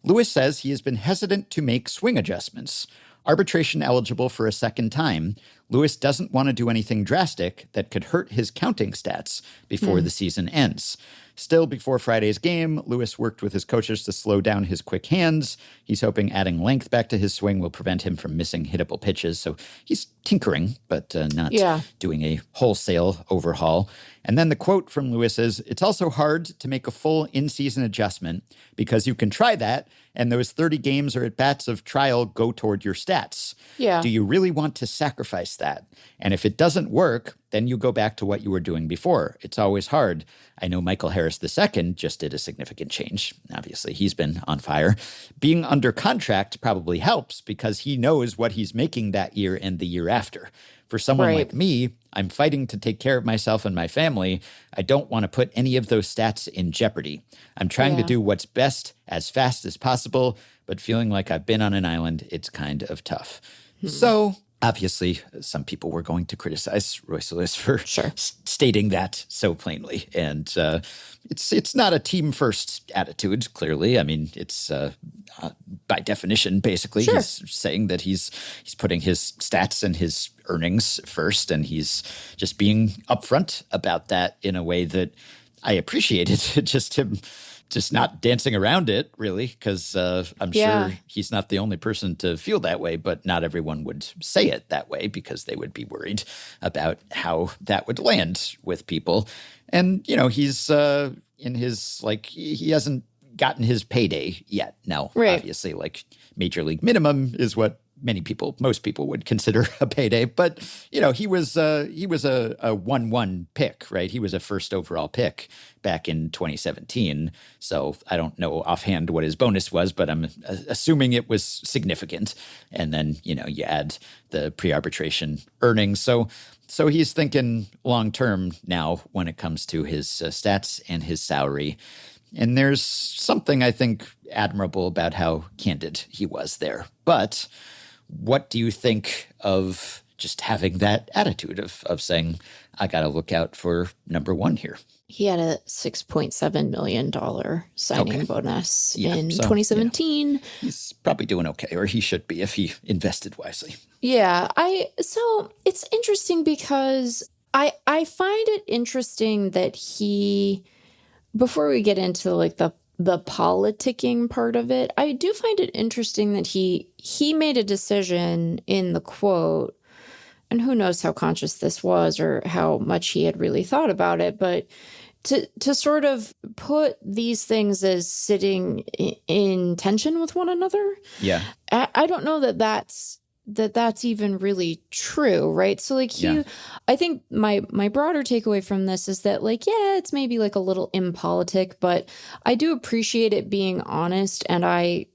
Lewis says he has been hesitant to make swing adjustments. Arbitration eligible for a second time, Lewis doesn't want to do anything drastic that could hurt his counting stats before the season ends. Still, before Friday's game, Lewis worked with his coaches to slow down his quick hands. He's hoping adding length back to his swing will prevent him from missing hittable pitches. So he's tinkering, but not doing a wholesale overhaul. And then the quote from Lewis is, "It's also hard to make a full in-season adjustment because you can try that, and those 30 games or at-bats of trial go toward your stats. Yeah. Do you really want to sacrifice that? And if it doesn't work, then you go back to what you were doing before. It's always hard. I know Michael Harris II just did a significant change. Obviously, he's been on fire. Being under contract probably helps because he knows what he's making that year and the year after. For someone like me, I'm fighting to take care of myself and my family. I don't want to put any of those stats in jeopardy. I'm trying to do what's best as fast as possible, but feeling like I've been on an island, it's kind of tough." So obviously, some people were going to criticize Royce Lewis for stating that so plainly. And it's not a team-first attitude, clearly. I mean, it's by definition, basically, he's saying that he's putting his stats and his earnings first, and he's just being upfront about that in a way that I appreciated. Just not dancing around it, really, because I'm sure he's not the only person to feel that way, but not everyone would say it that way because they would be worried about how that would land with people. And, he's in his, he hasn't gotten his payday yet. Now, obviously, major league minimum is what most people would consider a payday, but he was a 1-1 pick, right? He was a first overall pick back in 2017. So I don't know offhand what his bonus was, but I'm assuming it was significant. And then, you add the pre-arbitration earnings. So he's thinking long term now when it comes to his stats and his salary. And there's something I think admirable about how candid he was there. But what do you think of just having that attitude of saying, I got to look out for number one here? He had a $6.7 million signing bonus in 2017. He's probably doing okay, or he should be if he invested wisely. Yeah. So it's interesting because I find it interesting that before we get into the politicking part of it, I do find it interesting that he made a decision in the quote, and who knows how conscious this was or how much he had really thought about it, but to sort of put these things as sitting in tension with one another. Yeah. I don't know that's even really true, right? So I think my broader takeaway from this is that it's maybe a little impolitic, but I do appreciate it being honest. And I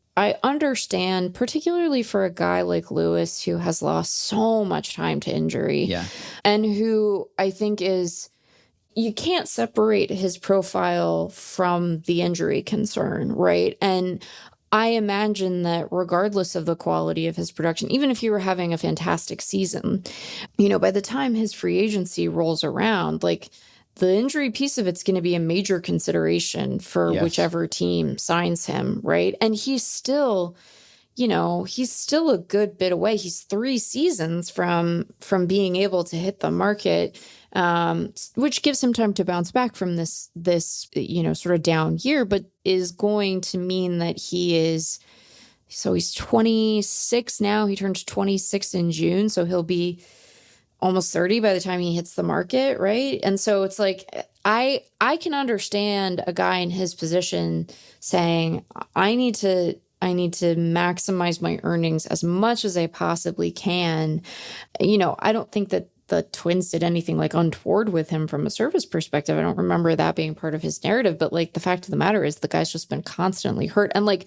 understand, particularly for a guy like Lewis, who has lost so much time to injury and who I think you can't separate his profile from the injury concern, right? And I imagine that regardless of the quality of his production, even if he were having a fantastic season, by the time his free agency rolls around, the injury piece of it's going to be a major consideration for whichever team signs him, right? And he's still a good bit away. He's 3 seasons from being able to hit the market, which gives him time to bounce back from this sort of down year, but is going to mean that he's 26 now. He turns 26 in June, so he'll be almost 30 by the time he hits the market, right? And so it's I can understand a guy in his position saying, I need to maximize my earnings as much as I possibly can. I don't think that the Twins did anything untoward with him from a service perspective. I don't remember that being part of his narrative, but the fact of the matter is the guy's just been constantly hurt and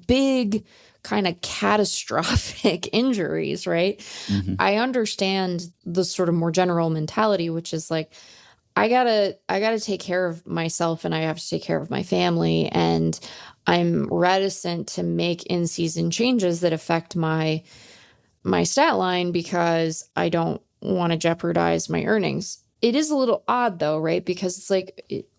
big kind of catastrophic injuries, right? Mm-hmm. I understand the sort of more general mentality, which is I gotta take care of myself and I have to take care of my family. And I'm reticent to make in-season changes that affect my stat line because I don't want to jeopardize my earnings. It is a little odd though, right? Because it's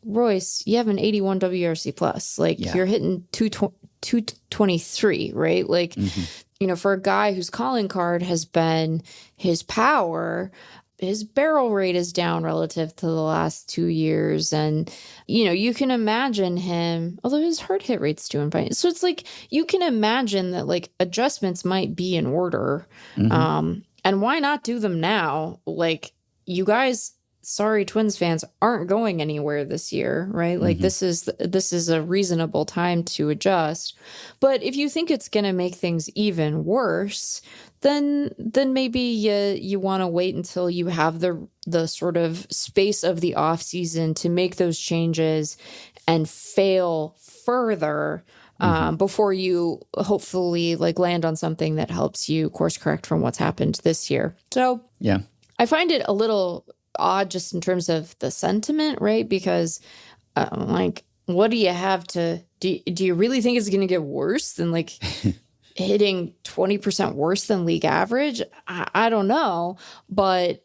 Royce, you have an 81 WRC plus. You're hitting 223, right? For a guy whose calling card has been his power, his barrel rate is down relative to the last 2 years. And, you can imagine him, although his hard hit rate's doing fine. So it's like, you can imagine that like adjustments might be in order. And why not do them now? Like, you guys, sorry, Twins fans, aren't going anywhere this year, right? Like this is a reasonable time to adjust. But if you think it's going to make things even worse, then maybe you want to wait until you have the sort of space of the off season to make those changes and fail further before you hopefully like land on something that helps you course correct from what's happened this year. So yeah, I find it a little odd just in terms of the sentiment, right? Because like, what do you have to do you really think it's going to get worse than like hitting 20% worse than league average? I don't know, but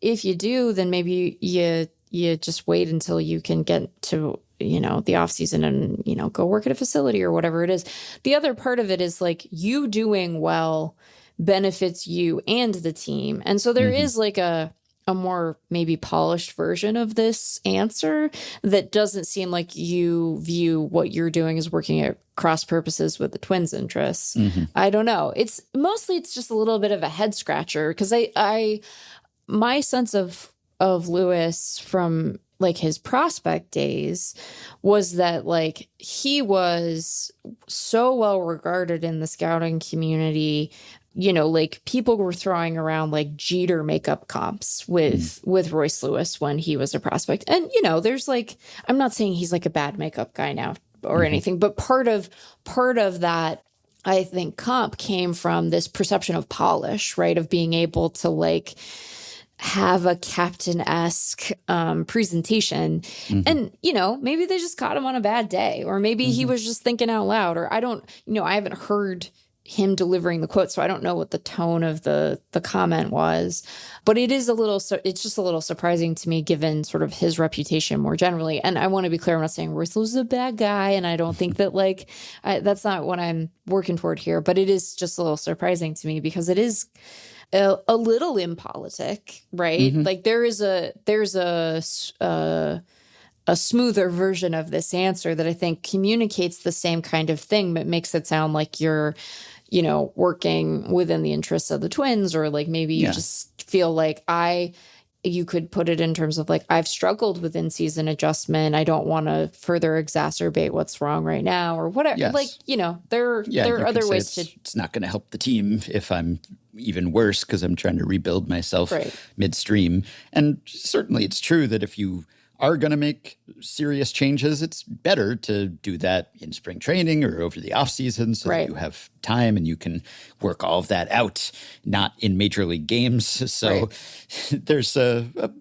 if you do, then maybe you just wait until you can get to the off season and go work at a facility or whatever it is. The other part of it is like, you doing well benefits you and the team, and so there is like a more maybe polished version of this answer that doesn't seem like you view what you're doing as working at cross purposes with the Twins' interests. I don't know. It's just a little bit of a head scratcher, because my sense of Lewis from like his prospect days was that like he was so well regarded in the scouting community. Like people were throwing around like Jeter makeup comps with Royce Lewis when he was a prospect. And, there's like, I'm not saying he's like a bad makeup guy now or anything, but part of that, I think, comp came from this perception of polish, right? Of being able to like have a captain-esque presentation. And, maybe they just caught him on a bad day, or maybe he was just thinking out loud, or I haven't heard him delivering the quote, so I don't know what the tone of the comment was, but it's just a little surprising to me given sort of his reputation more generally. And I want to be clear, I'm not saying Royce Lewis is a bad guy, and I don't think that that's not what I'm working toward here, but it is just a little surprising to me because it is a little impolitic, right? Like there's a smoother version of this answer that I think communicates the same kind of thing, but makes it sound like you're, working within the interests of the Twins, or like maybe you just feel like you could put it in terms of like, I've struggled with in-season adjustment. I don't want to further exacerbate what's wrong right now, or whatever. Yes. Like, there are other ways to. It's not going to help the team if I'm even worse because I'm trying to rebuild myself midstream. And certainly it's true that if you are going to make serious changes, it's better to do that in spring training or over the off season so that you have time and you can work all of that out, not in major league games. So there's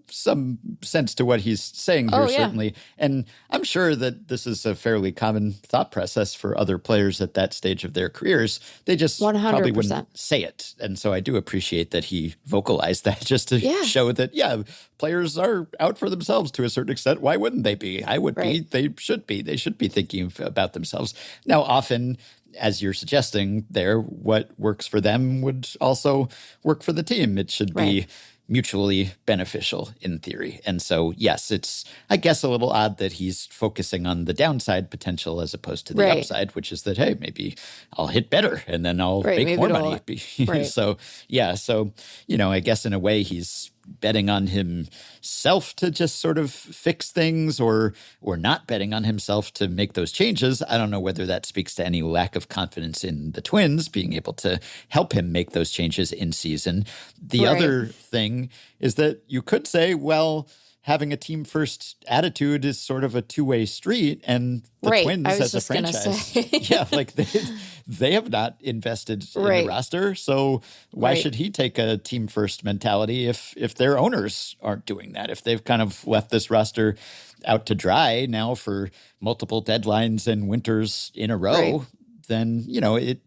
some sense to what he's saying here, certainly. And I'm sure that this is a fairly common thought process for other players at that stage of their careers. They just 100%. Probably wouldn't say it. And so I do appreciate that he vocalized that just to show that, players are out for themselves to a certain extent. Why wouldn't they be? I would be. They should be. They should be thinking about themselves. Now, often, as you're suggesting there, what works for them would also work for the team. It should be mutually beneficial in theory. And so, yes, it's, I guess, a little odd that he's focusing on the downside potential as opposed to the upside, which is that, hey, maybe I'll hit better and then I'll make more money. So, I guess in a way he's betting on himself to just sort of fix things or not betting on himself to make those changes. I don't know whether that speaks to any lack of confidence in the Twins being able to help him make those changes in season. The other thing is that you could say, well, having a team first attitude is sort of a two-way street, and the Twins as a franchise, they have not invested in the roster. So why should he take a team first mentality if their owners aren't doing that? If they've kind of left this roster out to dry now for multiple deadlines and winters in a row, then,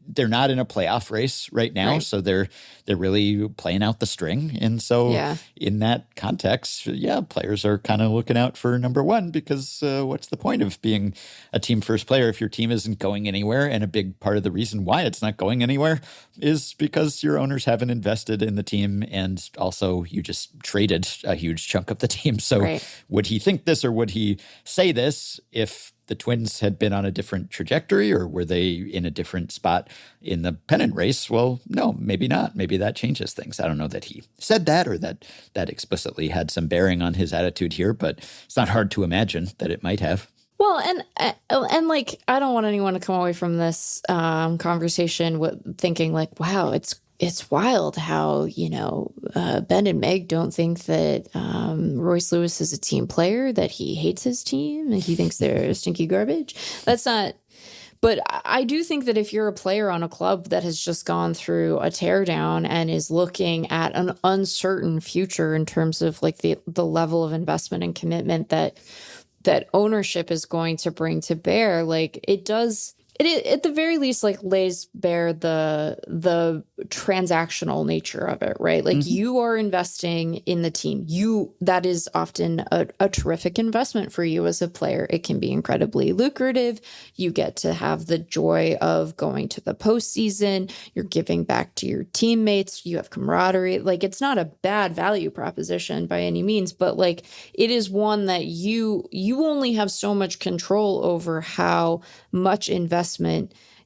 they're not in a playoff race right now. Right. So they're really playing out the string. And so in that context, players are kind of looking out for number one, because what's the point of being a team first player if your team isn't going anywhere? And a big part of the reason why it's not going anywhere is because your owners haven't invested in the team, and also you just traded a huge chunk of the team. So would he think this, or would he say this if the Twins had been on a different trajectory, or were they in a different spot in the pennant race? Well, no, maybe not. Maybe that changes things. I don't know that he said that, or that explicitly had some bearing on his attitude here, but it's not hard to imagine that it might have. Well, and like, I don't want anyone to come away from this conversation with thinking like, wow, it's wild how, Ben and Meg don't think that Royce Lewis is a team player, that he hates his team and he thinks they're stinky garbage. That's not. But I do think that if you're a player on a club that has just gone through a teardown and is looking at an uncertain future in terms of like the level of investment and commitment that ownership is going to bring to bear, like it does. It at the very least like lays bare the transactional nature of it, right? Like you are investing in the team. That is often a terrific investment for you as a player. It can be incredibly lucrative. You get to have the joy of going to the postseason. You're giving back to your teammates. You have camaraderie. Like it's not a bad value proposition by any means, but like it is one that you only have so much control over how much investment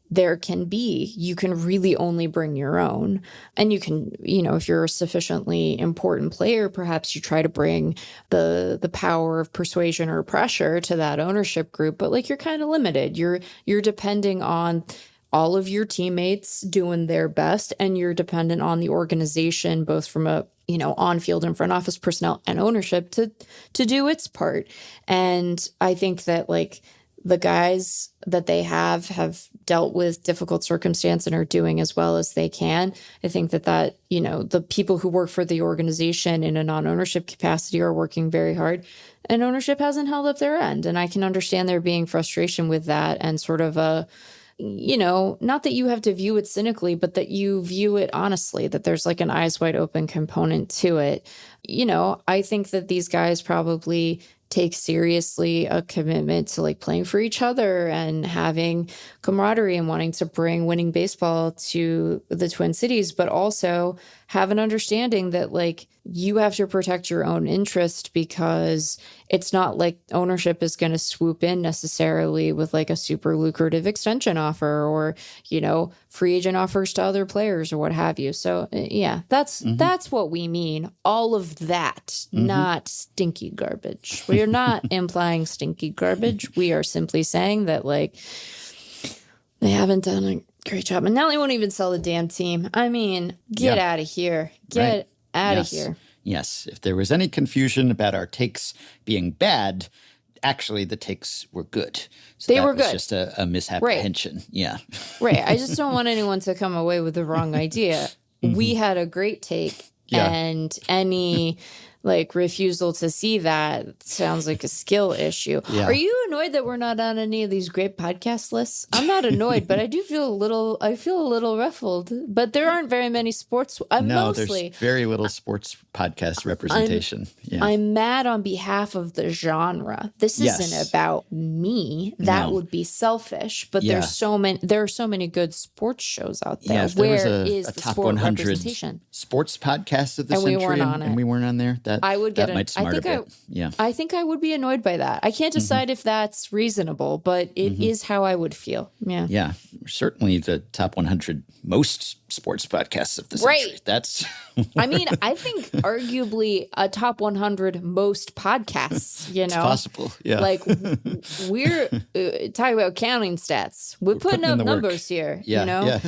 there can be. You can really only bring your own. And you can, if you're a sufficiently important player, perhaps you try to bring the power of persuasion or pressure to that ownership group, but like you're kind of limited. You're depending on all of your teammates doing their best, and you're dependent on the organization, both from a on-field and front office personnel and ownership to do its part. And I think that like the guys that they have dealt with difficult circumstance and are doing as well as they can. I think that the people who work for the organization in a non-ownership capacity are working very hard, and ownership hasn't held up their end. And I can understand there being frustration with that, and sort of not that you have to view it cynically, but that you view it honestly, that there's like an eyes wide open component to it. I think that these guys probably take seriously a commitment to like playing for each other and having camaraderie and wanting to bring winning baseball to the Twin Cities, but also have an understanding that like you have to protect your own interest, because it's not like ownership is going to swoop in necessarily with like a super lucrative extension offer or, free agent offers to other players or what have you. So that's what we mean. All of that, not stinky garbage. We are not implying stinky garbage. We are simply saying that like they haven't done a great job. And now they won't even sell the damn team. I mean, get out of here. Get out of here. Yes. If there was any confusion about our takes being bad, actually the takes were good. So they were good. Just a misapprehension. Right. Yeah. Right. I just don't want anyone to come away with the wrong idea. We had a great take, and any like refusal to see that sounds like a skill issue. Yeah. Are you annoyed that we're not on any of these great podcast lists? I'm not annoyed, but I do feel a little ruffled. But there aren't very many sports. There's very little sports podcast representation. I'm mad on behalf of the genre. This isn't about me. That would be selfish. But there are so many good sports shows out there. Yeah, Where is a the top sport 100 representation? Sports podcast of the and century, we weren't on it. And we weren't on there. I would get might smart a bit. I think I would be annoyed by that. I can't decide if that's reasonable, but it is how I would feel. Yeah. Yeah. Certainly the top 100 most sports podcasts of the century. Right. That's I mean, I think arguably a top 100 most podcasts, It's possible. Yeah. Like we're talking about counting stats. We're putting up numbers here, Yeah.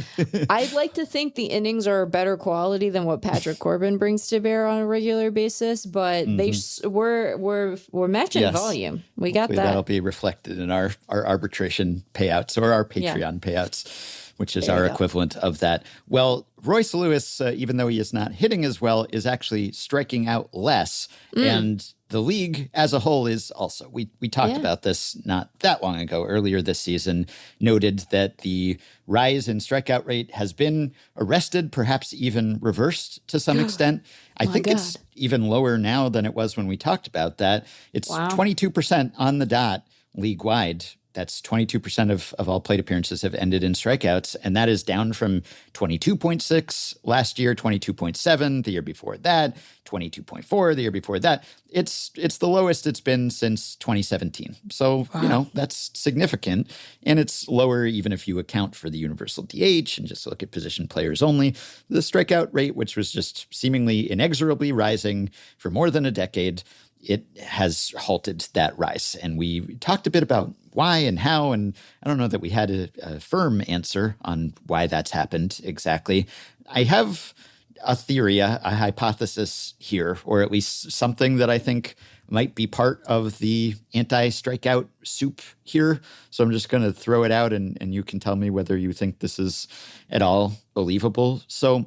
I'd like to think the innings are better quality than what Patrick Corbin brings to bear on a regular basis, but we're matching volume. We got that. That'll be reflected in our arbitration payouts or our Patreon payouts. which is There our you go. equivalent of that. Well, Royce Lewis, even though he is not hitting as well, is actually striking out less. And the league as a whole is also. We talked about this not that long ago, earlier this season, noted that the rise in strikeout rate has been arrested, perhaps even reversed to some extent. I think it's even lower now than it was when we talked about that. It's 22% on the dot league-wide. That's 22% of all plate appearances have ended in strikeouts, and that is down from 22.6 last year, 22.7 the year before that, 22.4 the year before that. It's the lowest it's been since 2017. So, that's significant, and it's lower even if you account for the universal DH and just look at position players only. The strikeout rate, which was just seemingly inexorably rising for more than a decade, it has halted that rise. And we talked a bit about why and how, and I don't know that we had a firm answer on why that's happened exactly. I have a theory, a hypothesis here, or at least something that I think might be part of the anti-strikeout soup here. So I'm just going to throw it out, and you can tell me whether you think this is at all believable. So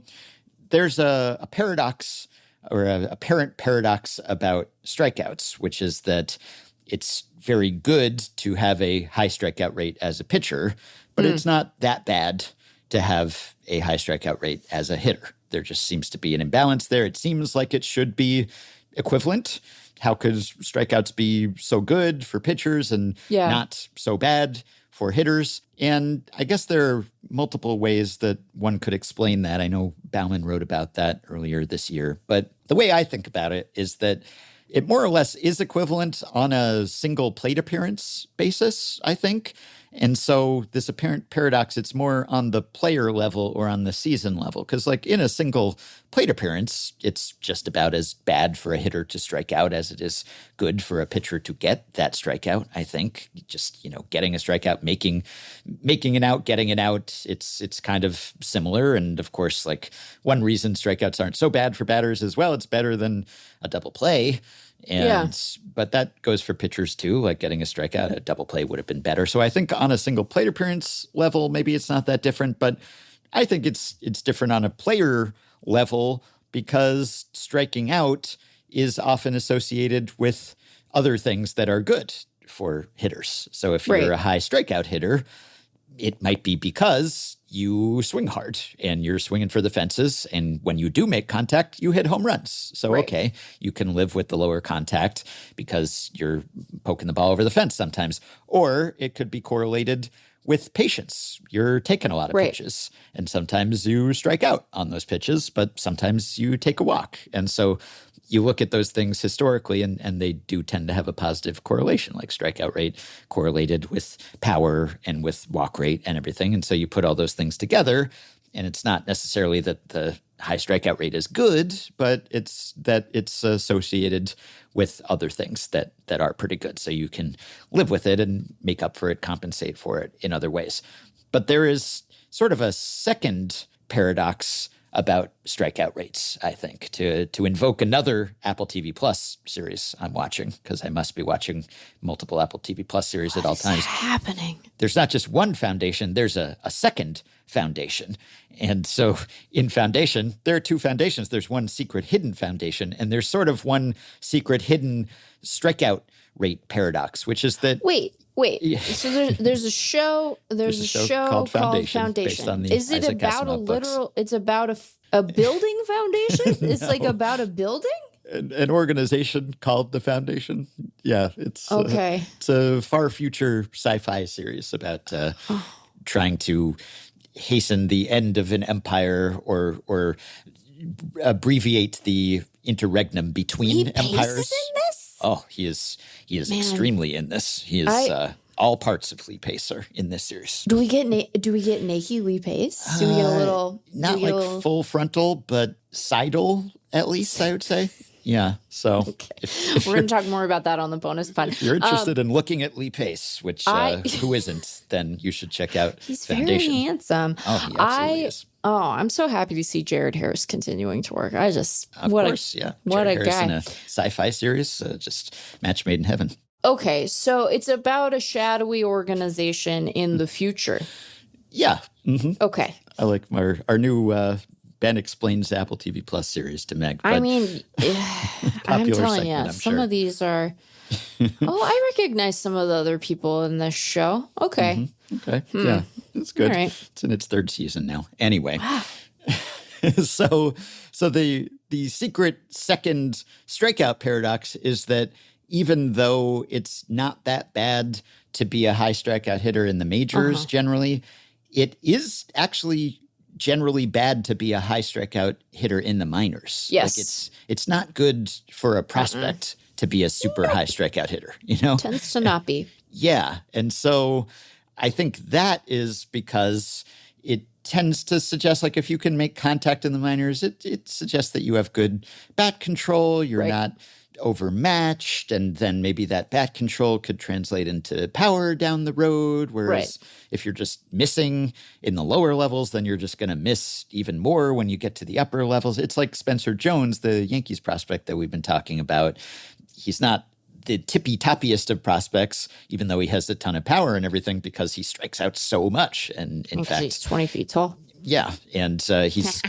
there's a paradox, or a apparent paradox about strikeouts, which is that it's very good to have a high strikeout rate as a pitcher, but it's not that bad to have a high strikeout rate as a hitter. There just seems to be an imbalance there. It seems like it should be equivalent. How could strikeouts be so good for pitchers and not so bad for hitters? And I guess there are multiple ways that one could explain that. I know Bauman wrote about that earlier this year. But the way I think about it is that it more or less is equivalent on a single plate appearance basis, I think. And so this apparent paradox, it's more on the player level or on the season level. Because like in a single plate appearance, it's just about as bad for a hitter to strike out as it is good for a pitcher to get that strikeout, I think. Just, getting a strikeout, making an out, getting an out, it's kind of similar. And of course, like one reason strikeouts aren't so bad for batters as well, it's better than a double play. But that goes for pitchers too, like getting a strikeout, a double play would have been better. So I think on a single plate appearance level, maybe it's not that different, but I think it's different on a player level because striking out is often associated with other things that are good for hitters. So if you're a high strikeout hitter, it might be because you swing hard and you're swinging for the fences. And when you do make contact, you hit home runs. So, okay, you can live with the lower contact because you're poking the ball over the fence sometimes. Or it could be correlated with patience. You're taking a lot of pitches. And sometimes you strike out on those pitches, but sometimes you take a walk. And so you look at those things historically, and they do tend to have a positive correlation, like strikeout rate correlated with power and with walk rate and everything. And so you put all those things together, and it's not necessarily that the high strikeout rate is good, but it's that it's associated with other things that are pretty good. So you can live with it and make up for it, compensate for it in other ways. But there is sort of a second paradox about strikeout rates, I think, to invoke another Apple TV Plus series I'm watching, because I must be watching multiple Apple TV Plus series at all times. What's happening? There's not just one foundation, there's a second foundation. And so in foundation, there are two foundations. There's one secret hidden foundation, and there's sort of one secret hidden strikeout rate paradox, which is that... Wait. So there's a show. There's a show called Foundation. Based on the Is it Isaac about Asimov a literal? books. It's about a building foundation. It's like about a building. An organization called the Foundation. Yeah, it's okay. It's a far future sci-fi series about trying to hasten the end of an empire or abbreviate the interregnum between empires. Is in this? Oh, he is extremely in this. He is all parts of Lee Pace are in this series. Do we get naked Lee Pace? Do we get a little? Not like full frontal, but sidal at least, I would say. Yeah. So if we're going to talk more about that on the bonus pod. If you're interested in looking at Lee Pace, which who isn't, then you should check out He's Foundation. Very handsome. Oh, he absolutely is. Oh, I'm so happy to see Jared Harris continuing to work. Of course, what Jared a Harris guy. in a sci-fi series, just match made in heaven. Okay, so it's about a shadowy organization in the future. Yeah. Okay. I like our new Ben Explains Apple TV Plus series to Meg. I mean, I'm telling you, some of these are... I recognize some of the other people in this show. Okay. Okay. Yeah, it's good. All right. It's in its third season now. Anyway. So the secret second strikeout paradox is that even though it's not that bad to be a high strikeout hitter in the majors generally, it is actually generally bad to be a high strikeout hitter in the minors. Yes. Like it's not good for a prospect to be a super high strikeout hitter, you know? Tends to not be. Yeah. And so I think that is because it tends to suggest, like, if you can make contact in the minors, it suggests that you have good bat control. You're not overmatched. And then maybe that bat control could translate into power down the road. Whereas if you're just missing in the lower levels, then you're just going to miss even more when you get to the upper levels. It's like Spencer Jones, the Yankees prospect that we've been talking about. He's not the tippy-toppiest of prospects, even though he has a ton of power and everything, because he strikes out so much. And in fact, he's 20 feet tall. Yeah, and he's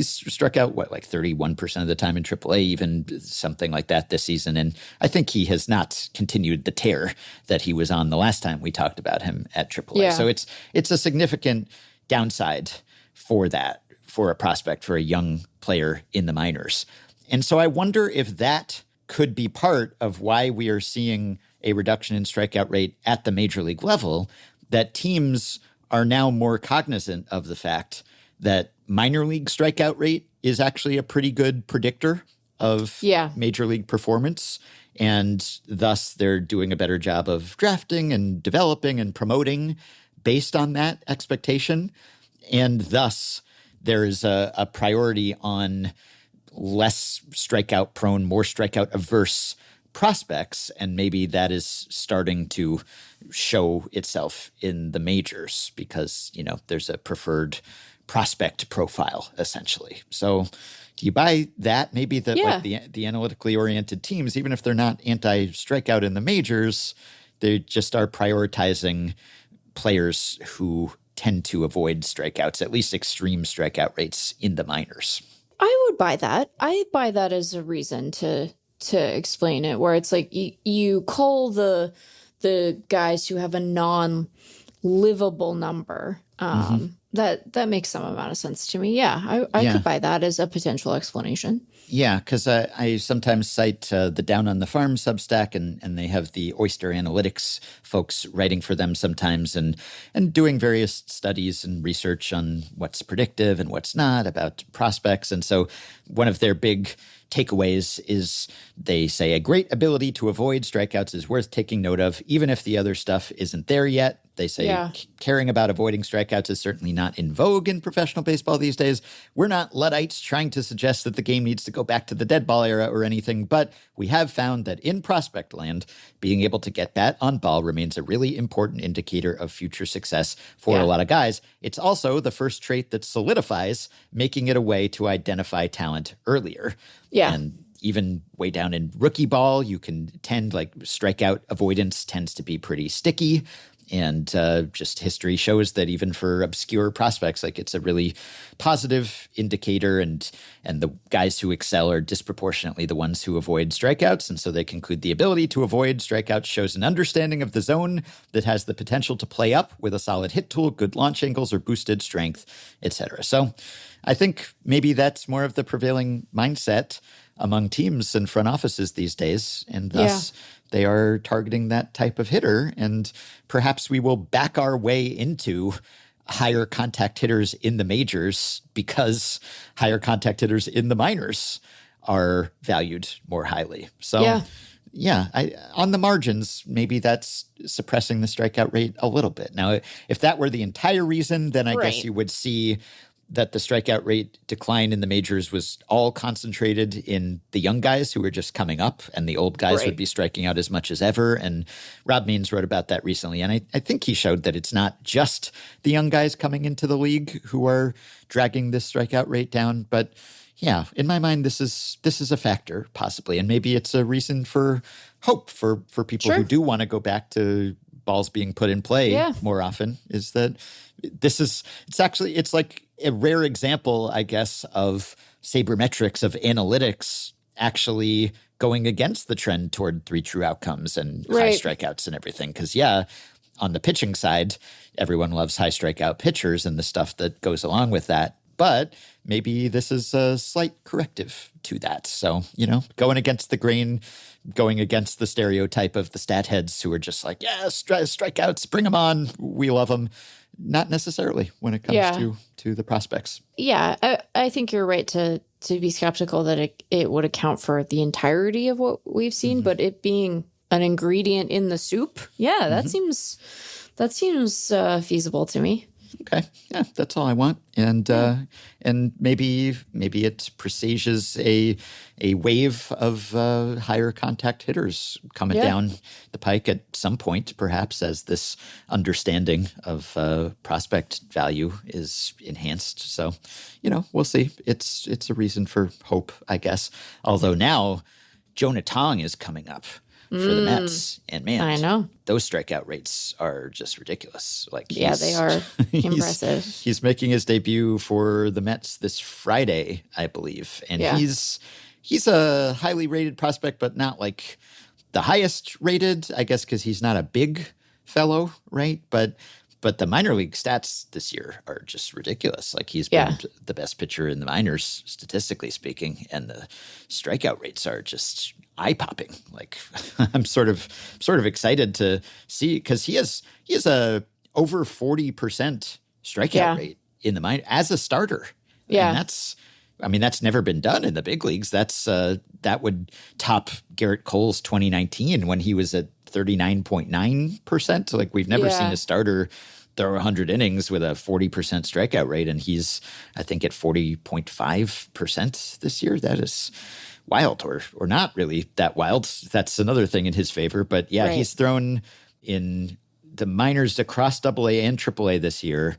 struck out, like 31% of the time in AAA, even something like that this season. And I think he has not continued the tear that he was on the last time we talked about him at AAA. Yeah. So it's a significant downside for that, for a prospect, for a young player in the minors. And so I wonder if that could be part of why we are seeing a reduction in strikeout rate at the major league level, that teams are now more cognizant of the fact that minor league strikeout rate is actually a pretty good predictor of major league performance. And thus they're doing a better job of drafting and developing and promoting based on that expectation. And thus there is a priority on less strikeout prone, more strikeout averse prospects. And maybe that is starting to show itself in the majors because, you know, there's a preferred prospect profile essentially. So do you buy that? Maybe that like the analytically oriented teams, even if they're not anti-strikeout in the majors, they just are prioritizing players who tend to avoid strikeouts, at least extreme strikeout rates in the minors. I would buy that. I buy that as a reason to explain it, where it's like you call the guys who have a non-livable number. That makes some amount of sense to me. Yeah, I could buy that as a potential explanation. Yeah, because I sometimes cite the Down on the Farm Substack, and they have the Oyster Analytics folks writing for them sometimes and doing various studies and research on what's predictive and what's not about prospects. And so one of their big takeaways is they say a great ability to avoid strikeouts is worth taking note of, even if the other stuff isn't there yet. They say caring about avoiding strikeouts is certainly not in vogue in professional baseball these days. We're not Luddites trying to suggest that the game needs to go back to the dead ball era or anything, but we have found that in prospect land, being able to get bat on ball remains a really important indicator of future success for a lot of guys. It's also the first trait that solidifies, making it a way to identify talent earlier. Yeah. And even way down in rookie ball, you can tend, like, strikeout avoidance tends to be pretty sticky. And just history shows that even for obscure prospects, like, it's a really positive indicator. And the guys who excel are disproportionately the ones who avoid strikeouts. And so they conclude the ability to avoid strikeouts shows an understanding of the zone that has the potential to play up with a solid hit tool, good launch angles, or boosted strength, etc. So I think maybe that's more of the prevailing mindset among teams and front offices these days. And thus they are targeting that type of hitter. And perhaps we will back our way into higher contact hitters in the majors because higher contact hitters in the minors are valued more highly. So on the margins, maybe that's suppressing the strikeout rate a little bit. Now, if that were the entire reason, then I guess you would see that the strikeout rate decline in the majors was all concentrated in the young guys who were just coming up, and the old guys would be striking out as much as ever. And Rob Means wrote about that recently. And I think he showed that it's not just the young guys coming into the league who are dragging this strikeout rate down. But yeah, in my mind, this is a factor possibly. And maybe it's a reason for hope for people who do want to go back to balls being put in play more often, is that it's like a rare example, I guess, of sabermetrics, of analytics actually going against the trend toward 3 true outcomes and high strikeouts and everything. Because, on the pitching side, everyone loves high strikeout pitchers and the stuff that goes along with that. But maybe this is a slight corrective to that. So, going against the grain, going against the stereotype of the stat heads who are just like, strikeouts, bring them on. We love them. Not necessarily when it comes to the prospects. Yeah, I think you're right to be skeptical that it would account for the entirety of what we've seen, but it being an ingredient in the soup, that seems feasible to me. Okay, that's all I want, and maybe it presages a wave of higher contact hitters coming down the pike at some point, perhaps as this understanding of prospect value is enhanced. So, we'll see. It's a reason for hope, I guess. Although now, Jonah Tong is coming up for the Mets. And man, I know those strikeout rates are just ridiculous. They are impressive. He's making his debut for the Mets this Friday, I believe. And he's a highly rated prospect, but not like the highest rated, I guess, because he's not a big fellow, right? But the minor league stats this year are just ridiculous. Like he's been the best pitcher in the minors, statistically speaking, and the strikeout rates are just eye-popping. Like I'm sort of excited to see, because he has a over 40% strikeout rate in the minor as a starter. Yeah, and that's never been done in the big leagues. That would top Garrett Cole's 2019 when he was at 39.9%. Like we've never seen a starter throw 100 innings with a 40% strikeout rate, and he's, I think, at 40.5% this year. That is wild, or not really that wild. That's another thing in his favor. But he's thrown in the minors across AA and AAA this year,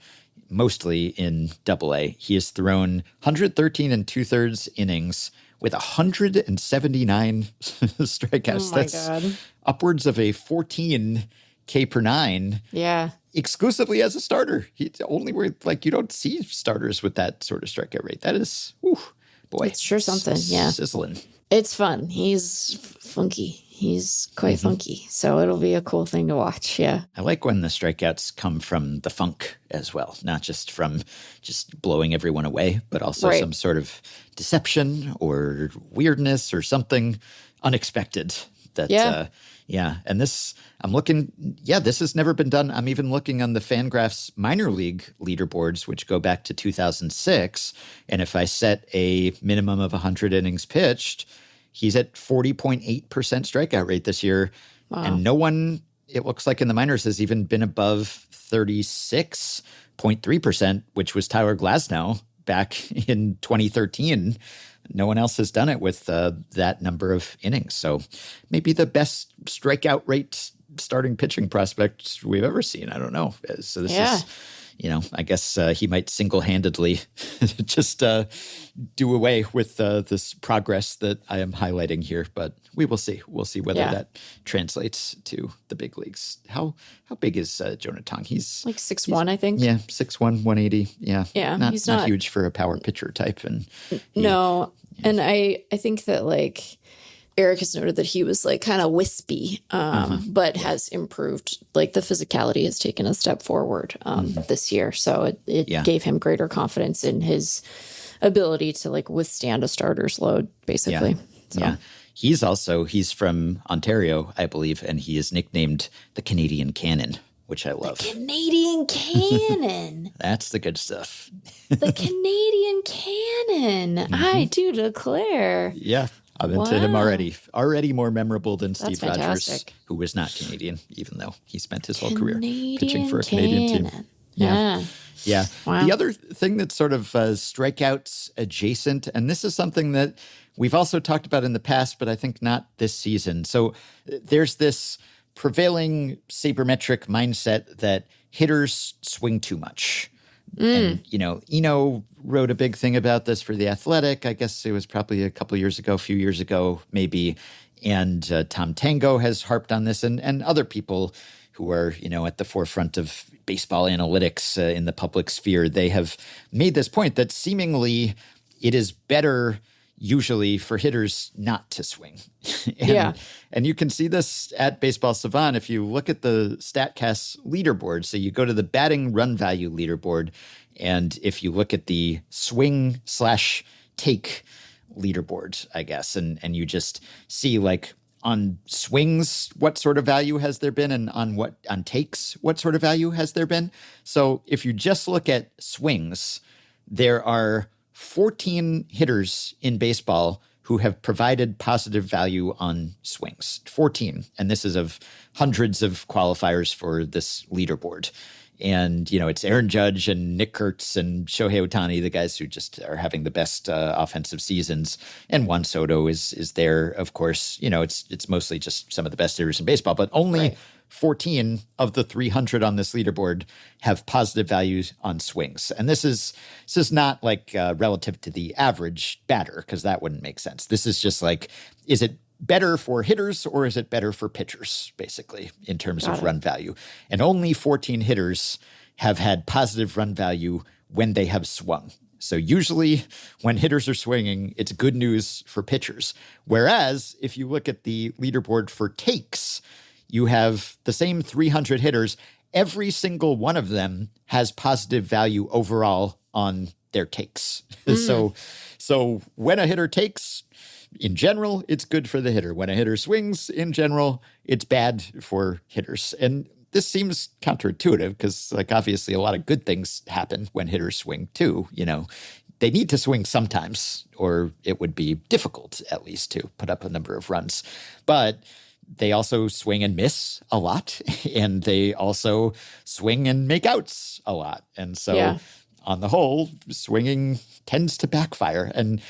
mostly in AA. He has thrown 113 and 2/3 innings with 179 strikeouts. God. Upwards of a 14 K per nine. Yeah. Exclusively as a starter. He's only where you don't see starters with that sort of strikeout rate. That is, boy. It's sure something. Sizzling. It's fun. He's funky. He's quite funky. So it'll be a cool thing to watch. Yeah. I like when the strikeouts come from the funk as well, not just from just blowing everyone away, but also some sort of deception or weirdness or something unexpected. And this, I'm looking, this has never been done. I'm even looking on the FanGraphs minor league leaderboards, which go back to 2006. And if I set a minimum of 100 innings pitched, he's at 40.8% strikeout rate this year. Wow. And no one, it looks like in the minors, has even been above 36.3%, which was Tyler Glasnow back in 2013. No one else has done it with that number of innings. So maybe the best strikeout rate starting pitching prospect we've ever seen. I don't know. So this is, I guess he might single-handedly just do away with this progress that I am highlighting here. But we will see. We'll see whether that translates to the big leagues. How big is Jonah Tong? He's like 6'1", I think. Yeah, 6'1", 180. Yeah. Yeah. He's not huge for a power pitcher type. And no. And I think that Eric has noted that he was kind of wispy, but has improved. The physicality has taken a step forward this year. So it gave him greater confidence in his ability to withstand a starter's load, basically. Yeah. So. He's from Ontario, I believe, and he is nicknamed the Canadian Cannon, which I love. The Canadian Cannon. That's the good stuff. The Canadian Cannon. I do declare. Yeah. I'm into him already. Already more memorable than That's Steve Rogers, fantastic. who was not Canadian, even though he spent his whole career pitching for a Canadian team. Yeah. Wow. The other thing that's sort of strikeouts adjacent, and this is something that we've also talked about in the past, but I think not this season. So there's this prevailing sabermetric mindset that hitters swing too much. And, Eno wrote a big thing about this for The Athletic. I guess it was probably a few years ago, maybe. And Tom Tango has harped on this, and other people who are, at the forefront of baseball analytics in the public sphere, they have made this point that seemingly it is better usually for hitters not to swing. And you can see this at Baseball Savant if you look at the StatCast leaderboard. So you go to the batting run value leaderboard, and if you look at the swing/take leaderboard, I guess, and you just see like on swings, what sort of value has there been, and on takes, what sort of value has there been? So if you just look at swings, there are 14 hitters in baseball who have provided positive value on swings. 14. And this is of hundreds of qualifiers for this leaderboard. And, it's Aaron Judge and Nick Kurtz and Shohei Ohtani, the guys who just are having the best offensive seasons. And Juan Soto is there, of course. It's mostly just some of the best hitters in baseball, but only 14 of the 300 on this leaderboard have positive values on swings. And this is not like relative to the average batter, because that wouldn't make sense. This is just like, is it better for hitters or is it better for pitchers, basically, in terms of run value? And only 14 hitters have had positive run value when they have swung. So usually when hitters are swinging, it's good news for pitchers. Whereas if you look at the leaderboard for takes, you have the same 300 hitters. Every single one of them has positive value overall on their takes. So when a hitter takes, in general, it's good for the hitter. When a hitter swings, in general, it's bad for hitters. And this seems counterintuitive because, obviously a lot of good things happen when hitters swing too. They need to swing sometimes, or it would be difficult, at least, to put up a number of runs. But they also swing and miss a lot, and they also swing and make outs a lot. And so on the whole, swinging tends to backfire. And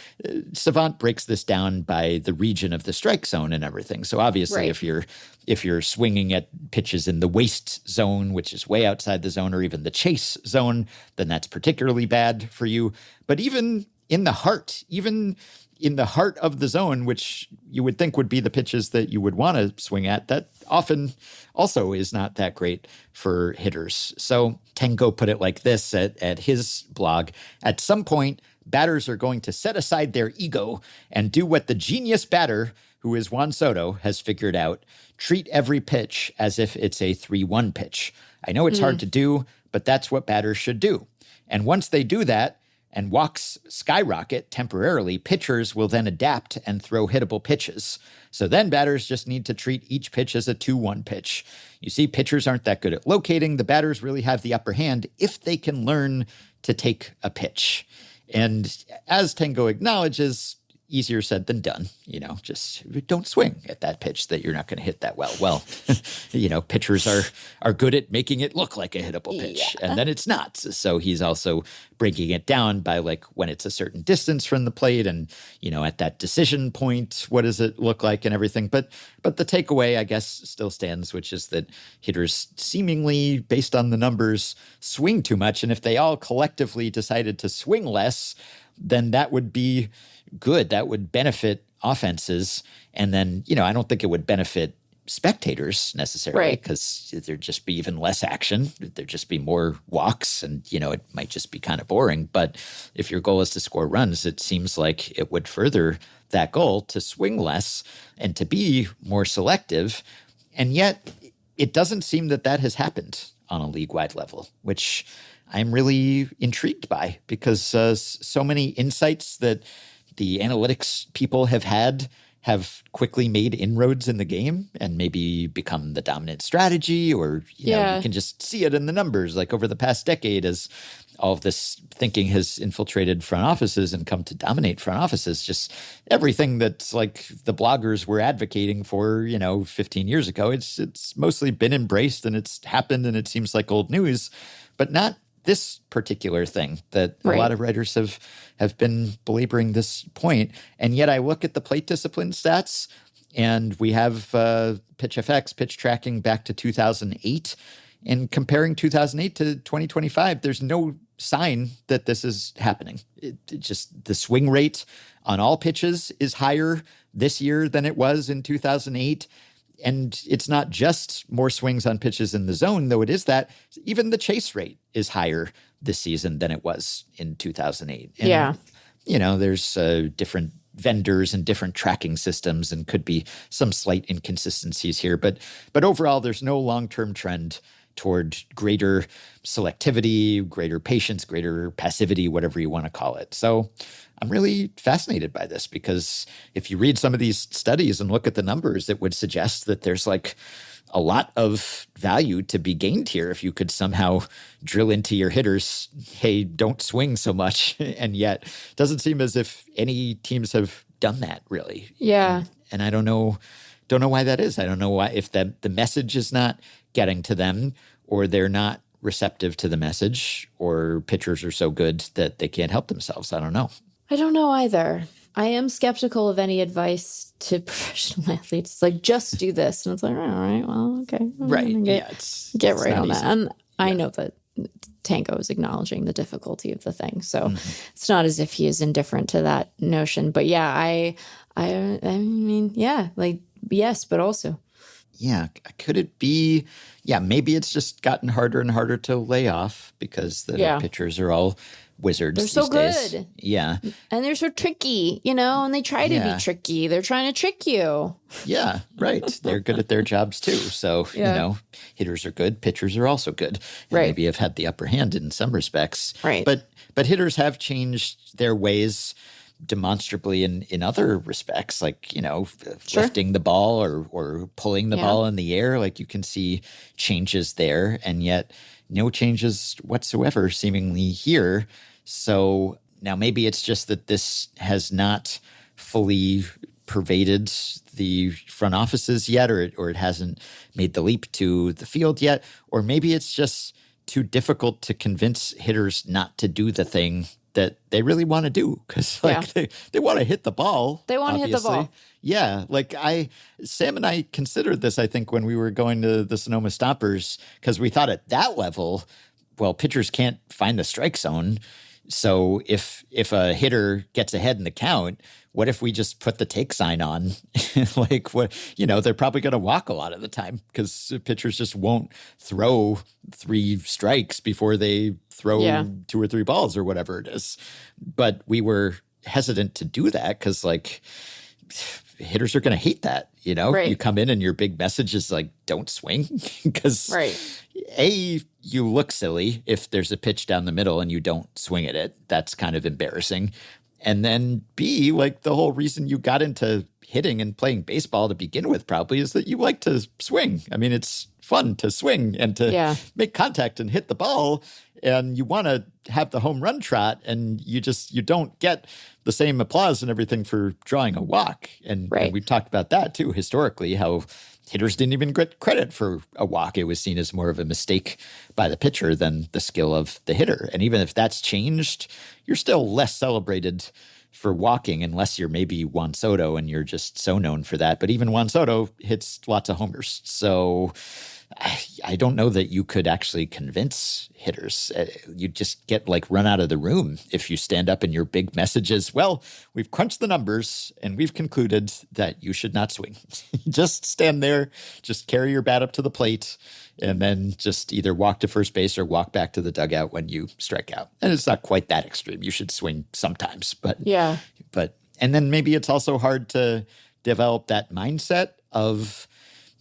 Savant breaks this down by the region of the strike zone and everything. So obviously, if you're swinging at pitches in the waste zone, which is way outside the zone, or even the chase zone, then that's particularly bad for you. But even in the heart of the zone, which you would think would be the pitches that you would want to swing at, that often also is not that great for hitters. So Tango put it like this at his blog: at some point, batters are going to set aside their ego and do what the genius batter, who is Juan Soto, has figured out: treat every pitch as if it's a 3-1 pitch. I know it's hard to do, but that's what batters should do. And once they do that, and walks skyrocket temporarily, pitchers will then adapt and throw hittable pitches. So then batters just need to treat each pitch as a 2-1 pitch. You see, pitchers aren't that good at locating. The batters really have the upper hand if they can learn to take a pitch. And as Tango acknowledges, easier said than done. Just don't swing at that pitch that you're not going to hit that well. Well, pitchers are good at making it look like a hittable pitch, and then it's not. So he's also breaking it down by when it's a certain distance from the plate, and at that decision point, what does it look like and everything. But the takeaway, I guess, still stands, which is that hitters seemingly, based on the numbers, swing too much, and if they all collectively decided to swing less, then that would be good. That would benefit offenses. And then, I don't think it would benefit spectators necessarily, because there'd just be even less action. There'd just be more walks, and, it might just be kind of boring. But if your goal is to score runs, it seems like it would further that goal to swing less and to be more selective. And yet it doesn't seem that has happened on a league-wide level, which I'm really intrigued by, because so many insights that the analytics people have quickly made inroads in the game and maybe become the dominant strategy, or you can just see it in the numbers. Over the past decade, as all of this thinking has infiltrated front offices and come to dominate front offices, just everything that's the bloggers were advocating for, 15 years ago, it's mostly been embraced, and it's happened, and it seems like old news, but not this particular thing that a lot of writers have been belaboring this point. And yet I look at the plate discipline stats, and we have PitchFX, pitch tracking back to 2008. And comparing 2008 to 2025, there's no sign that this is happening. It just, the swing rate on all pitches is higher this year than it was in 2008. And it's not just more swings on pitches in the zone, though it is that. Even the chase rate is higher this season than it was in 2008. And, there's different vendors and different tracking systems and could be some slight inconsistencies here. But overall, there's no long-term trend toward greater selectivity, greater patience, greater passivity, whatever you want to call it. So I'm really fascinated by this because if you read some of these studies and look at the numbers, it would suggest that there's like a lot of value to be gained here if you could somehow drill into your hitters, hey, don't swing so much. And yet it doesn't seem as if any teams have done that really. Yeah. And I don't know why that is. I don't know why, if the message is not getting to them or they're not receptive to the message or pitchers are so good that they can't help themselves. I don't know. I don't know either. I am skeptical of any advice to professional athletes. It's like, just do this. And it's like, all right, well, okay. Right. Get right on that. And I know that Tango is acknowledging the difficulty of the thing. So it's not as if he is indifferent to that notion. But yeah, I mean, yeah, like, yes, but also. Yeah. Could it be, maybe it's just gotten harder and harder to lay off because the pitchers are all wizards. They're so days. good. Yeah. And they're so tricky, and they try to be tricky. They're trying to trick you. Yeah, right. They're good at their jobs too. So, hitters are good. Pitchers are also good. And maybe have had the upper hand in some respects. Right. But hitters have changed their ways demonstrably in other respects, like, lifting the ball or pulling the ball in the air. Like you can see changes there, and yet no changes whatsoever seemingly here. So now maybe it's just that this has not fully pervaded the front offices yet, or it hasn't made the leap to the field yet, or maybe it's just too difficult to convince hitters not to do the thing that they really want to do because they want to hit the ball. They want to hit the ball. Yeah. Like Sam and I considered this, I think, when we were going to the Sonoma Stompers, because we thought at that level, well, pitchers can't find the strike zone. So if a hitter gets ahead in the count, what if we just put the take sign on? Like what, they're probably going to walk a lot of the time because pitchers just won't throw 3 strikes before they throw 2 or 3 balls or whatever it is. But we were hesitant to do that because hitters are going to hate that. You come in and your big message is like, don't swing because A, you look silly if there's a pitch down the middle and you don't swing at it. That's kind of embarrassing. And then B, like the whole reason you got into hitting and playing baseball to begin with probably is that you like to swing. I mean, it's fun to swing and to make contact and hit the ball. And you want to have the home run trot, and you don't get the same applause and everything for drawing a walk. And we've talked about that too, historically, how hitters didn't even get credit for a walk. It was seen as more of a mistake by the pitcher than the skill of the hitter. And even if that's changed, you're still less celebrated for walking unless you're maybe Juan Soto and you're just so known for that. But even Juan Soto hits lots of homers. So I don't know that you could actually convince hitters. You just get run out of the room if you stand up and your big message is, well, we've crunched the numbers and we've concluded that you should not swing. Just stand there, just carry your bat up to the plate, and then just either walk to first base or walk back to the dugout when you strike out. And it's not quite that extreme. You should swing sometimes, and then maybe it's also hard to develop that mindset of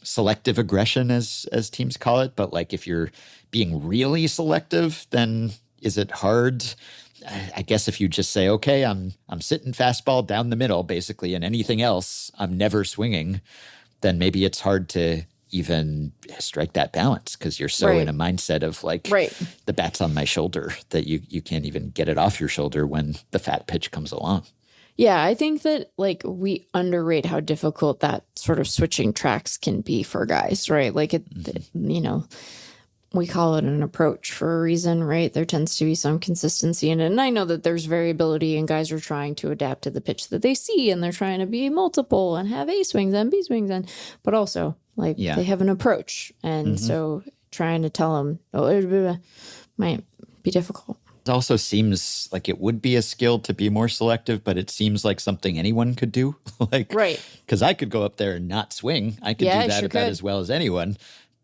selective aggression, as teams call it. But if you're being really selective, then is it hard? I guess if you just say, okay, I'm sitting fastball down the middle, basically, and anything else, I'm never swinging, then maybe it's hard to even strike that balance because you're so in a mindset of the bat's on my shoulder that you can't even get it off your shoulder when the fat pitch comes along. Yeah, I think that we underrate how difficult that sort of switching tracks can be for guys, right? We call it an approach for a reason, right? There tends to be some consistency in it. And I know that there's variability and guys are trying to adapt to the pitch that they see and they're trying to be multiple and have A swings and B swings but also they have an approach. And so trying to tell them, it might be difficult. It also seems like it would be a skill to be more selective, but it seems like something anyone could do. Right. Because I could go up there and not swing. I could do that about as well as anyone.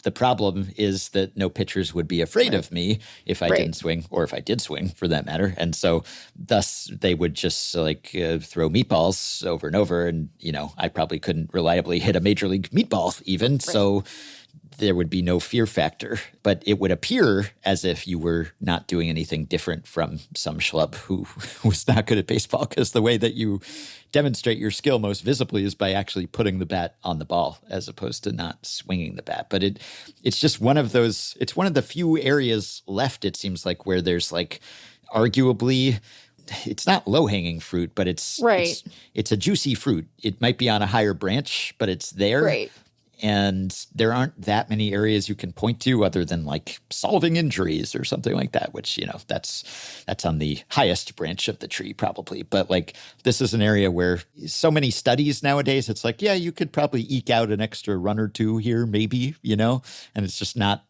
The problem is that no pitchers would be afraid of me if I didn't swing, or if I did swing for that matter. And so thus they would just throw meatballs over and over. And, I probably couldn't reliably hit a major league meatball even. Right. So there would be no fear factor, but it would appear as if you were not doing anything different from some schlub who was not good at baseball, because the way that you demonstrate your skill most visibly is by actually putting the bat on the ball as opposed to not swinging the bat. But it's just one of those, it's one of the few areas left, it seems like, where there's arguably, it's not low-hanging fruit, but it's a juicy fruit. It might be on a higher branch, but it's there. Right. And there aren't that many areas you can point to other than solving injuries or something like that, which, that's on the highest branch of the tree probably. But this is an area where so many studies nowadays, it's you could probably eke out an extra run or two here, maybe, and it's just not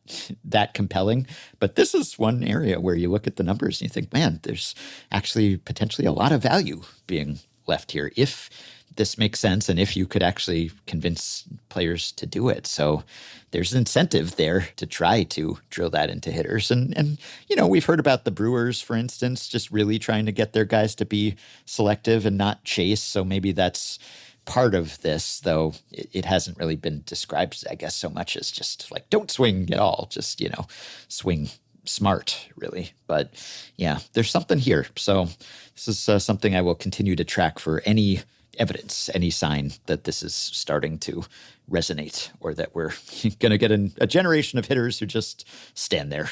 that compelling. But this is one area where you look at the numbers and you think, man, there's actually potentially a lot of value being left here if this makes sense and if you could actually convince players to do it. So there's an incentive there to try to drill that into hitters. And we've heard about the Brewers, for instance, just really trying to get their guys to be selective and not chase. So maybe that's part of this, though it hasn't really been described, I guess, so much as just don't swing at all, just, swing smart, really. But yeah, there's something here. So this is something I will continue to track for any evidence, any sign that this is starting to resonate, or that we're going to get a generation of hitters who just stand there.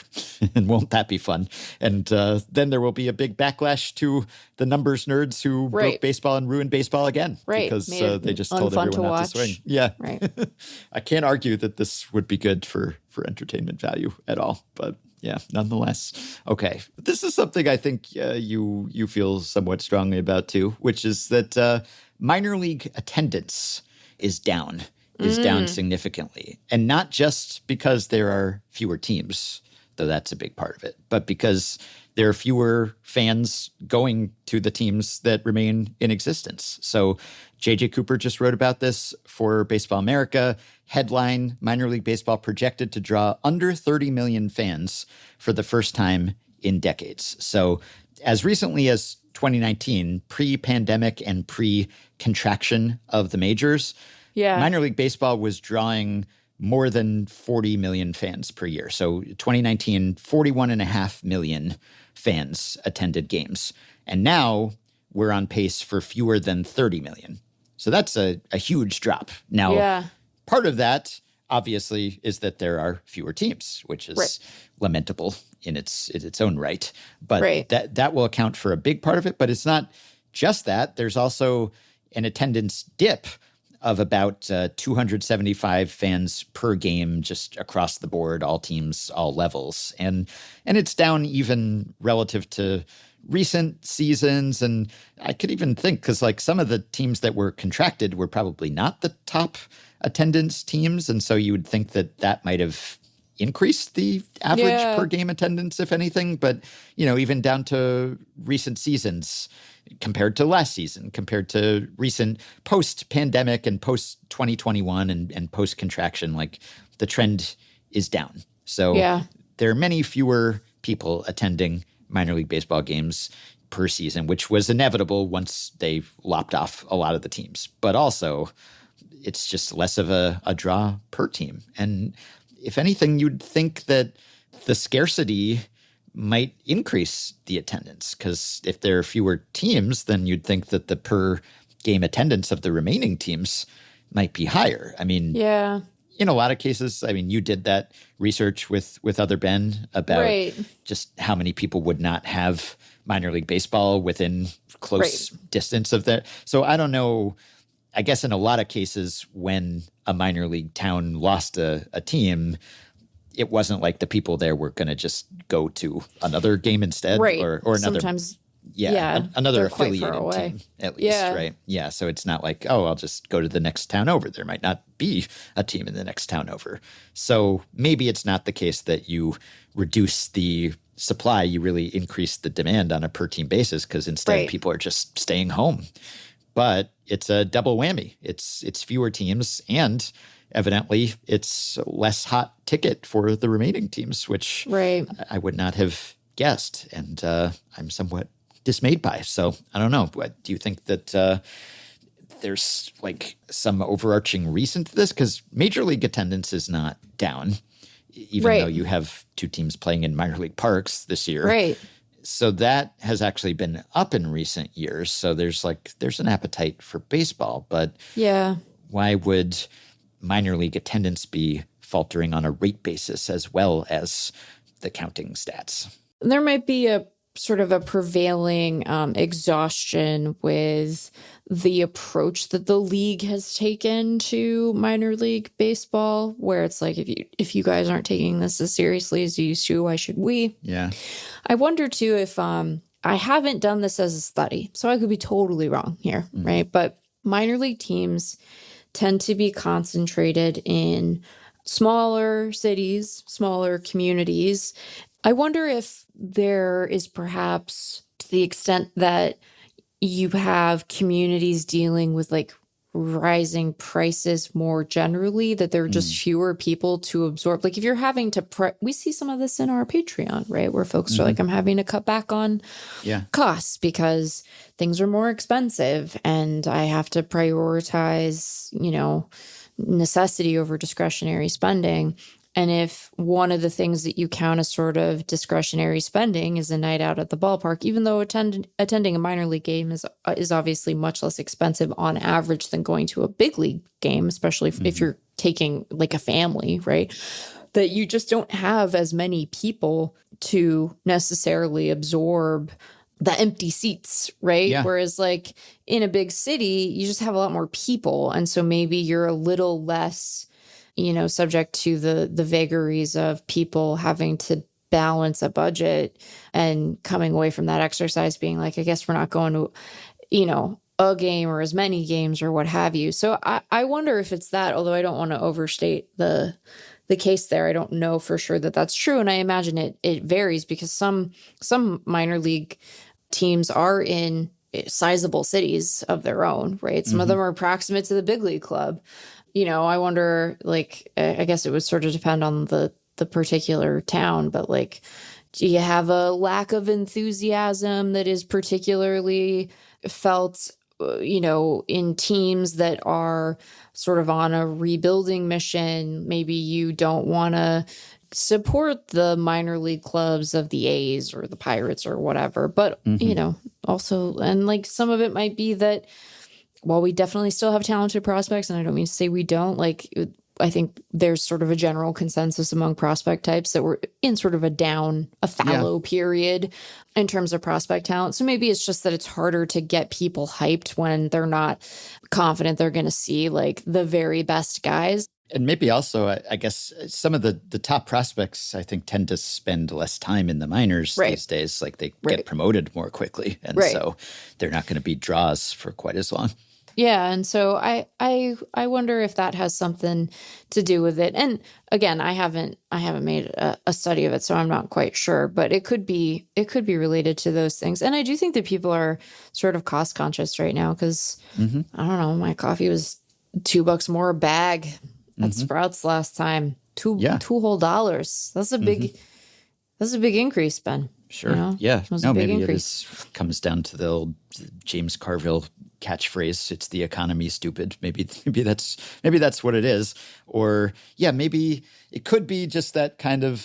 And won't that be fun? And then there will be a big backlash to the numbers nerds who broke baseball and ruined baseball again. Right. Because they just told everyone not to swing. Yeah. Right. I can't argue that this would be good for entertainment value at all. But yeah, nonetheless. Okay. This is something I think you feel somewhat strongly about too, which is that minor league attendance is down significantly. And not just because there are fewer teams, though that's a big part of it, but because there are fewer fans going to the teams that remain in existence. So J.J. Cooper just wrote about this for Baseball America. Headline, minor league baseball projected to draw under 30 million fans for the first time in decades. So as recently as 2019, pre-pandemic and pre-contraction of the majors, minor league baseball was drawing more than 40 million fans per year. So 2019, 41.5 million fans attended games. And now we're on pace for fewer than 30 million. So that's a huge drop. Now, part of that, obviously, is that there are fewer teams, which is lamentable in its own right. But that will account for a big part of it. But it's not just that. There's also an attendance dip of about 275 fans per game just across the board, all teams, all levels. And it's down even relative to recent seasons. And I could even think, because some of the teams that were contracted were probably not the top attendance teams. And so you would think that might have increased the average per game attendance, if anything. But, even down to recent seasons compared to last season, compared to recent post-pandemic and post-2021 and post-contraction, the trend is down. So there are many fewer people attending minor league baseball games per season, which was inevitable once they lopped off a lot of the teams. But also, it's just less of a draw per team. And if anything, you'd think that the scarcity might increase the attendance, because if there are fewer teams, then you'd think that the per game attendance of the remaining teams might be higher. I mean, in a lot of cases, you did that research with other Ben about just how many people would not have minor league baseball within close distance of that. So I don't know. I guess in a lot of cases, when a minor league town lost a team, it wasn't like the people there were going to just go to another game instead, or another. Sometimes, another affiliated team at least, right? Yeah, so it's not like, I'll just go to the next town over. There might not be a team in the next town over. So maybe it's not the case that you reduce the supply, you really increase the demand on a per team basis because instead people are just staying home. But it's a double whammy. It's fewer teams, and evidently it's less hot ticket for the remaining teams, which I would not have guessed, and I'm somewhat dismayed by. So I don't know. Do you think that there's like some overarching reason to this? Because Major League attendance is not down, even though you have two teams playing in minor league parks this year. Right. So that has actually been up in recent years. So there's an appetite for baseball, but why would minor league attendance be faltering on a rate basis as well as the counting stats? There might be a sort of a prevailing exhaustion with the approach that the league has taken to minor league baseball, where it's like, if you guys aren't taking this as seriously as you used to, why should we? Yeah. I wonder too if I haven't done this as a study, so I could be totally wrong here, right? But minor league teams tend to be concentrated in smaller cities, smaller communities. I wonder if there is perhaps, to the extent that you have communities dealing with like rising prices more generally, that there are just fewer people to absorb. Like if you're having to, we see some of this in our Patreon, right? Where folks are like, I'm having to cut back on costs because things are more expensive and I have to prioritize, necessity over discretionary spending. And if one of the things that you count as sort of discretionary spending is a night out at the ballpark, even though attending a minor league game is obviously much less expensive on average than going to a big league game, especially if you're taking like a family, right? That you just don't have as many people to necessarily absorb the empty seats, right? Yeah. Whereas like in a big city, you just have a lot more people. And so maybe you're a little less subject to the vagaries of people having to balance a budget and coming away from that exercise being like, I guess we're not going to, a game or as many games or what have you. So I wonder if it's that, although I don't want to overstate the case there. I don't know for sure that that's true. And I imagine it varies because some minor league teams are in sizable cities of their own, right? Some of them are proximate to the big league club. I wonder, like, I guess it would sort of depend on the particular town, but like, do you have a lack of enthusiasm that is particularly felt, in teams that are sort of on a rebuilding mission? Maybe you don't want to support the minor league clubs of the A's or the Pirates or whatever, but, also, and like some of it might be that, while we definitely still have talented prospects, and I don't mean to say we don't, like, I think there's sort of a general consensus among prospect types that we're in sort of a fallow period in terms of prospect talent. So maybe it's just that it's harder to get people hyped when they're not confident they're going to see like the very best guys. And maybe also, I guess, some of the top prospects, I think, tend to spend less time in the minors these days. Like they get promoted more quickly. And so they're not going to be draws for quite as long. Yeah, and so I wonder if that has something to do with it. And again, I haven't made a study of it, so I'm not quite sure. But it could be related to those things. And I do think that people are sort of cost conscious right now because I don't know, my coffee was $2 more a bag at Sprouts last time. Two whole dollars. That's a big increase, Ben. Sure. Yeah. No, maybe it comes down to the old James Carville catchphrase. It's the economy, stupid. Maybe that's what it is. Or maybe it could be just that kind of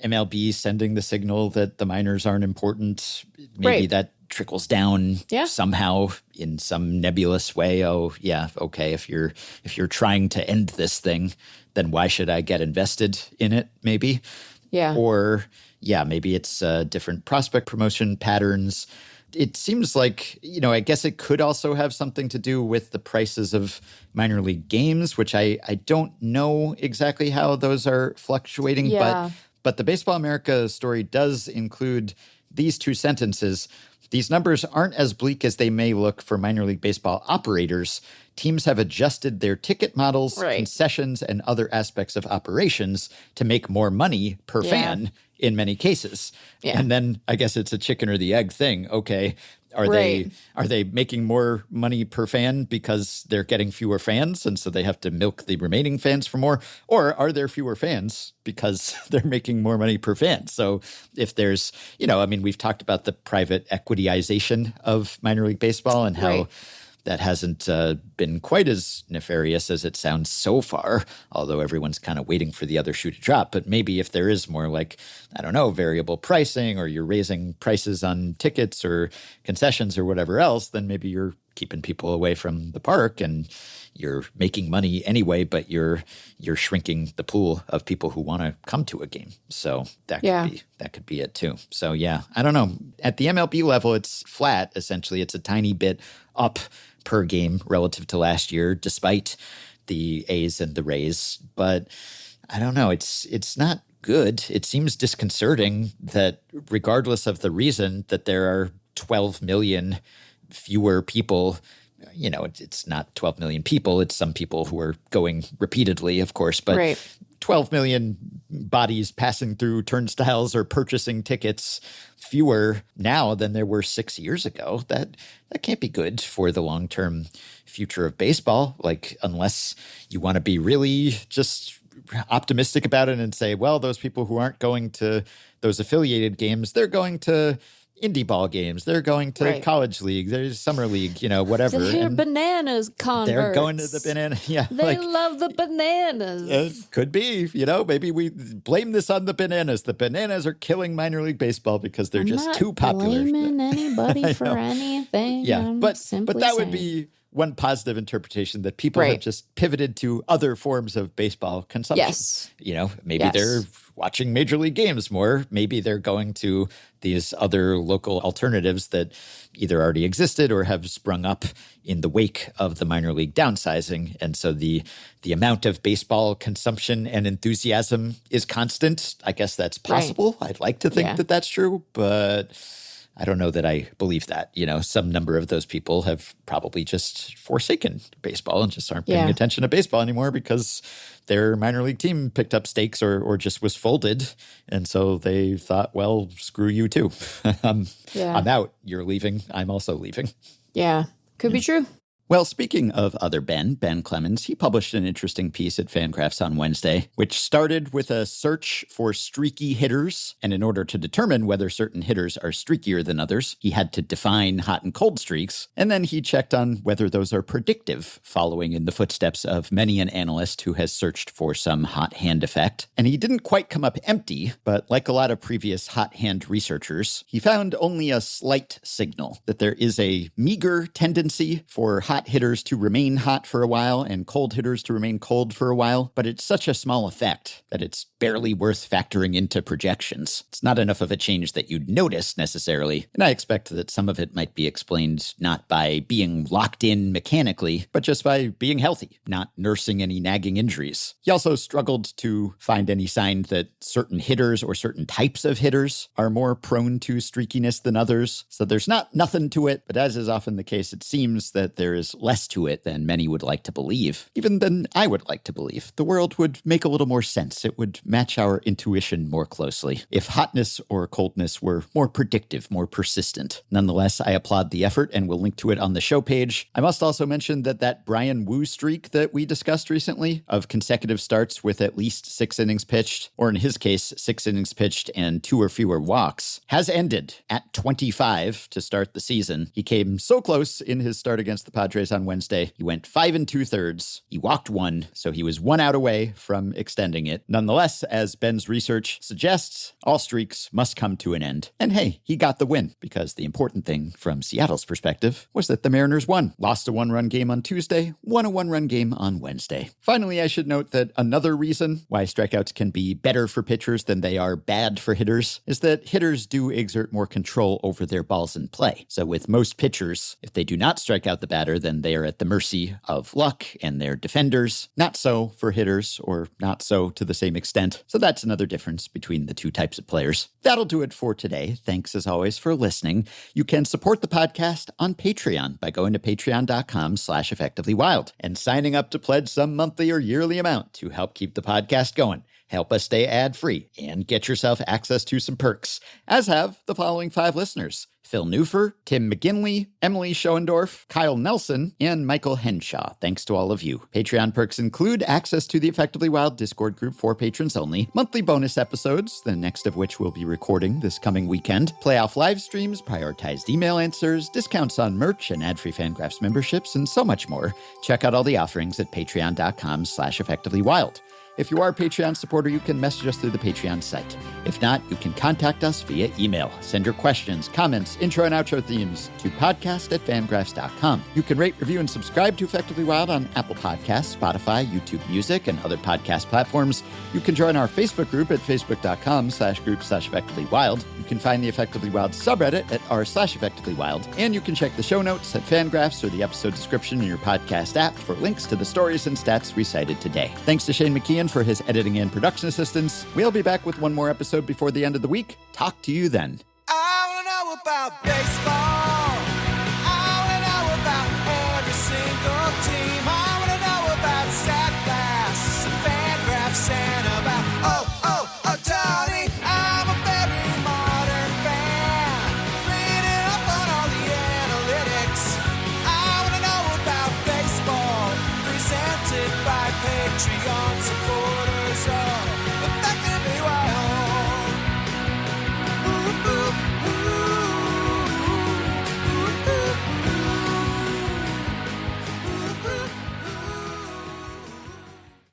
MLB sending the signal that the minors aren't important. Maybe that trickles down somehow in some nebulous way. Oh, yeah, okay. If you're trying to end this thing, then why should I get invested in it? Maybe. Yeah. Or maybe it's different prospect promotion patterns. It seems like, I guess it could also have something to do with the prices of minor league games, which I don't know exactly how those are fluctuating. Yeah. But the Baseball America story does include these two sentences. These numbers aren't as bleak as they may look for minor league baseball operators. Teams have adjusted their ticket models, concessions, and other aspects of operations to make more money per fan in many cases. Yeah. And then I guess it's a chicken or the egg thing. Okay. Are they making more money per fan because they're getting fewer fans and so they have to milk the remaining fans for more? Or are there fewer fans because they're making more money per fan? So if there's, we've talked about the private equityization of minor league baseball and how that hasn't been quite as nefarious as it sounds so far, although everyone's kind of waiting for the other shoe to drop. But maybe if there is more variable pricing, or you're raising prices on tickets or concessions or whatever else, then maybe you're keeping people away from the park and you're making money anyway, but you're shrinking the pool of people who want to come to a game. So that could be it too. So yeah, I don't know. At the MLB level, it's flat. Essentially, it's a tiny bit up per game relative to last year, despite the A's and the Rays. But I don't know. It's not good. It seems disconcerting that regardless of the reason that there are 12 million fewer people, it's not 12 million people. It's some people who are going repeatedly, of course, but 12 million bodies passing through turnstiles or purchasing tickets fewer now than there were 6 years ago. That can't be good for the long-term future of baseball. Unless you want to be really just optimistic about it and say, well, those people who aren't going to those affiliated games, they're going to indie ball games. They're going to college league. There's summer league, whatever. They're bananas converts. They're going to the banana. Yeah. They love the bananas. It could be, maybe we blame this on the bananas. The bananas are killing minor league baseball because they're just too popular. I'm not blaming anybody for anything. Yeah, but that would be one positive interpretation, that people have just pivoted to other forms of baseball consumption. Yes. Maybe they're watching major league games more. Maybe they're going to these other local alternatives that either already existed or have sprung up in the wake of the minor league downsizing. And so the amount of baseball consumption and enthusiasm is constant. I guess that's possible. I'd like to think that that's true, but I don't know that I believe that. Some number of those people have probably just forsaken baseball and just aren't paying attention to baseball anymore because their minor league team picked up stakes or just was folded. And so they thought, well, screw you too. I'm out. You're leaving. I'm also leaving. Yeah, could be true. Well, speaking of other Ben Clemens, he published an interesting piece at FanGraphs on Wednesday, which started with a search for streaky hitters. And in order to determine whether certain hitters are streakier than others, he had to define hot and cold streaks. And then he checked on whether those are predictive, following in the footsteps of many an analyst who has searched for some hot hand effect. And he didn't quite come up empty, but like a lot of previous hot hand researchers, he found only a slight signal that there is a meager tendency for hot hitters to remain hot for a while and cold hitters to remain cold for a while, but it's such a small effect that it's barely worth factoring into projections. It's not enough of a change that you'd notice necessarily, and I expect that some of it might be explained not by being locked in mechanically, but just by being healthy, not nursing any nagging injuries. He also struggled to find any sign that certain hitters or certain types of hitters are more prone to streakiness than others. So there's nothing to it, but as is often the case, it seems that there is less to it than many would like to believe, even than I would like to believe. The world would make a little more sense. It would match our intuition more closely if hotness or coldness were more predictive, more persistent. Nonetheless, I applaud the effort and will link to it on the show page. I must also mention that Brian Wu streak that we discussed recently of consecutive starts with at least 6 innings pitched, or in his case, 6 innings pitched and 2 or fewer walks, has ended at 25 to start the season. He came so close in his start against the Padres on Wednesday. He went 5 2/3. He walked 1, so he was 1 out away from extending it. Nonetheless, as Ben's research suggests, all streaks must come to an end. And hey, he got the win, because the important thing from Seattle's perspective was that the Mariners won. Lost a 1-run game on Tuesday, won a 1-run game on Wednesday. Finally, I should note that another reason why strikeouts can be better for pitchers than they are bad for hitters is that hitters do exert more control over their balls in play. So with most pitchers, if they do not strike out the batter, then they are at the mercy of luck and their defenders. Not so for hitters, or not so to the same extent. So that's another difference between the two types of players. That'll do it for today. Thanks as always for listening. You can support the podcast on Patreon by going to patreon.com/effectivelywild and signing up to pledge some monthly or yearly amount to help keep the podcast going. Help us stay ad-free and get yourself access to some perks, as have the following 5 listeners: Phil Newfer, Tim McGinley, Emily Schoendorf, Kyle Nelson, and Michael Henshaw. Thanks to all of you. Patreon perks include access to the Effectively Wild Discord group for patrons only, monthly bonus episodes, the next of which we'll be recording this coming weekend, playoff live streams, prioritized email answers, discounts on merch and ad-free FanGraphs memberships, and so much more. Check out all the offerings at patreon.com/effectivelywild. If you are a Patreon supporter, you can message us through the Patreon site. If not, you can contact us via email. Send your questions, comments, intro and outro themes to podcast@fangraphs.com. You can rate, review, and subscribe to Effectively Wild on Apple Podcasts, Spotify, YouTube Music, and other podcast platforms. You can join our Facebook group at facebook.com/group/effectivelywild. You can find the Effectively Wild subreddit at r/effectivelywild. And you can check the show notes at FanGraphs or the episode description in your podcast app for links to the stories and stats we cited today. Thanks to Shane McKeon for his editing and production assistance. We'll be back with one more episode before the end of the week. Talk to you then. I wanna know about baseball.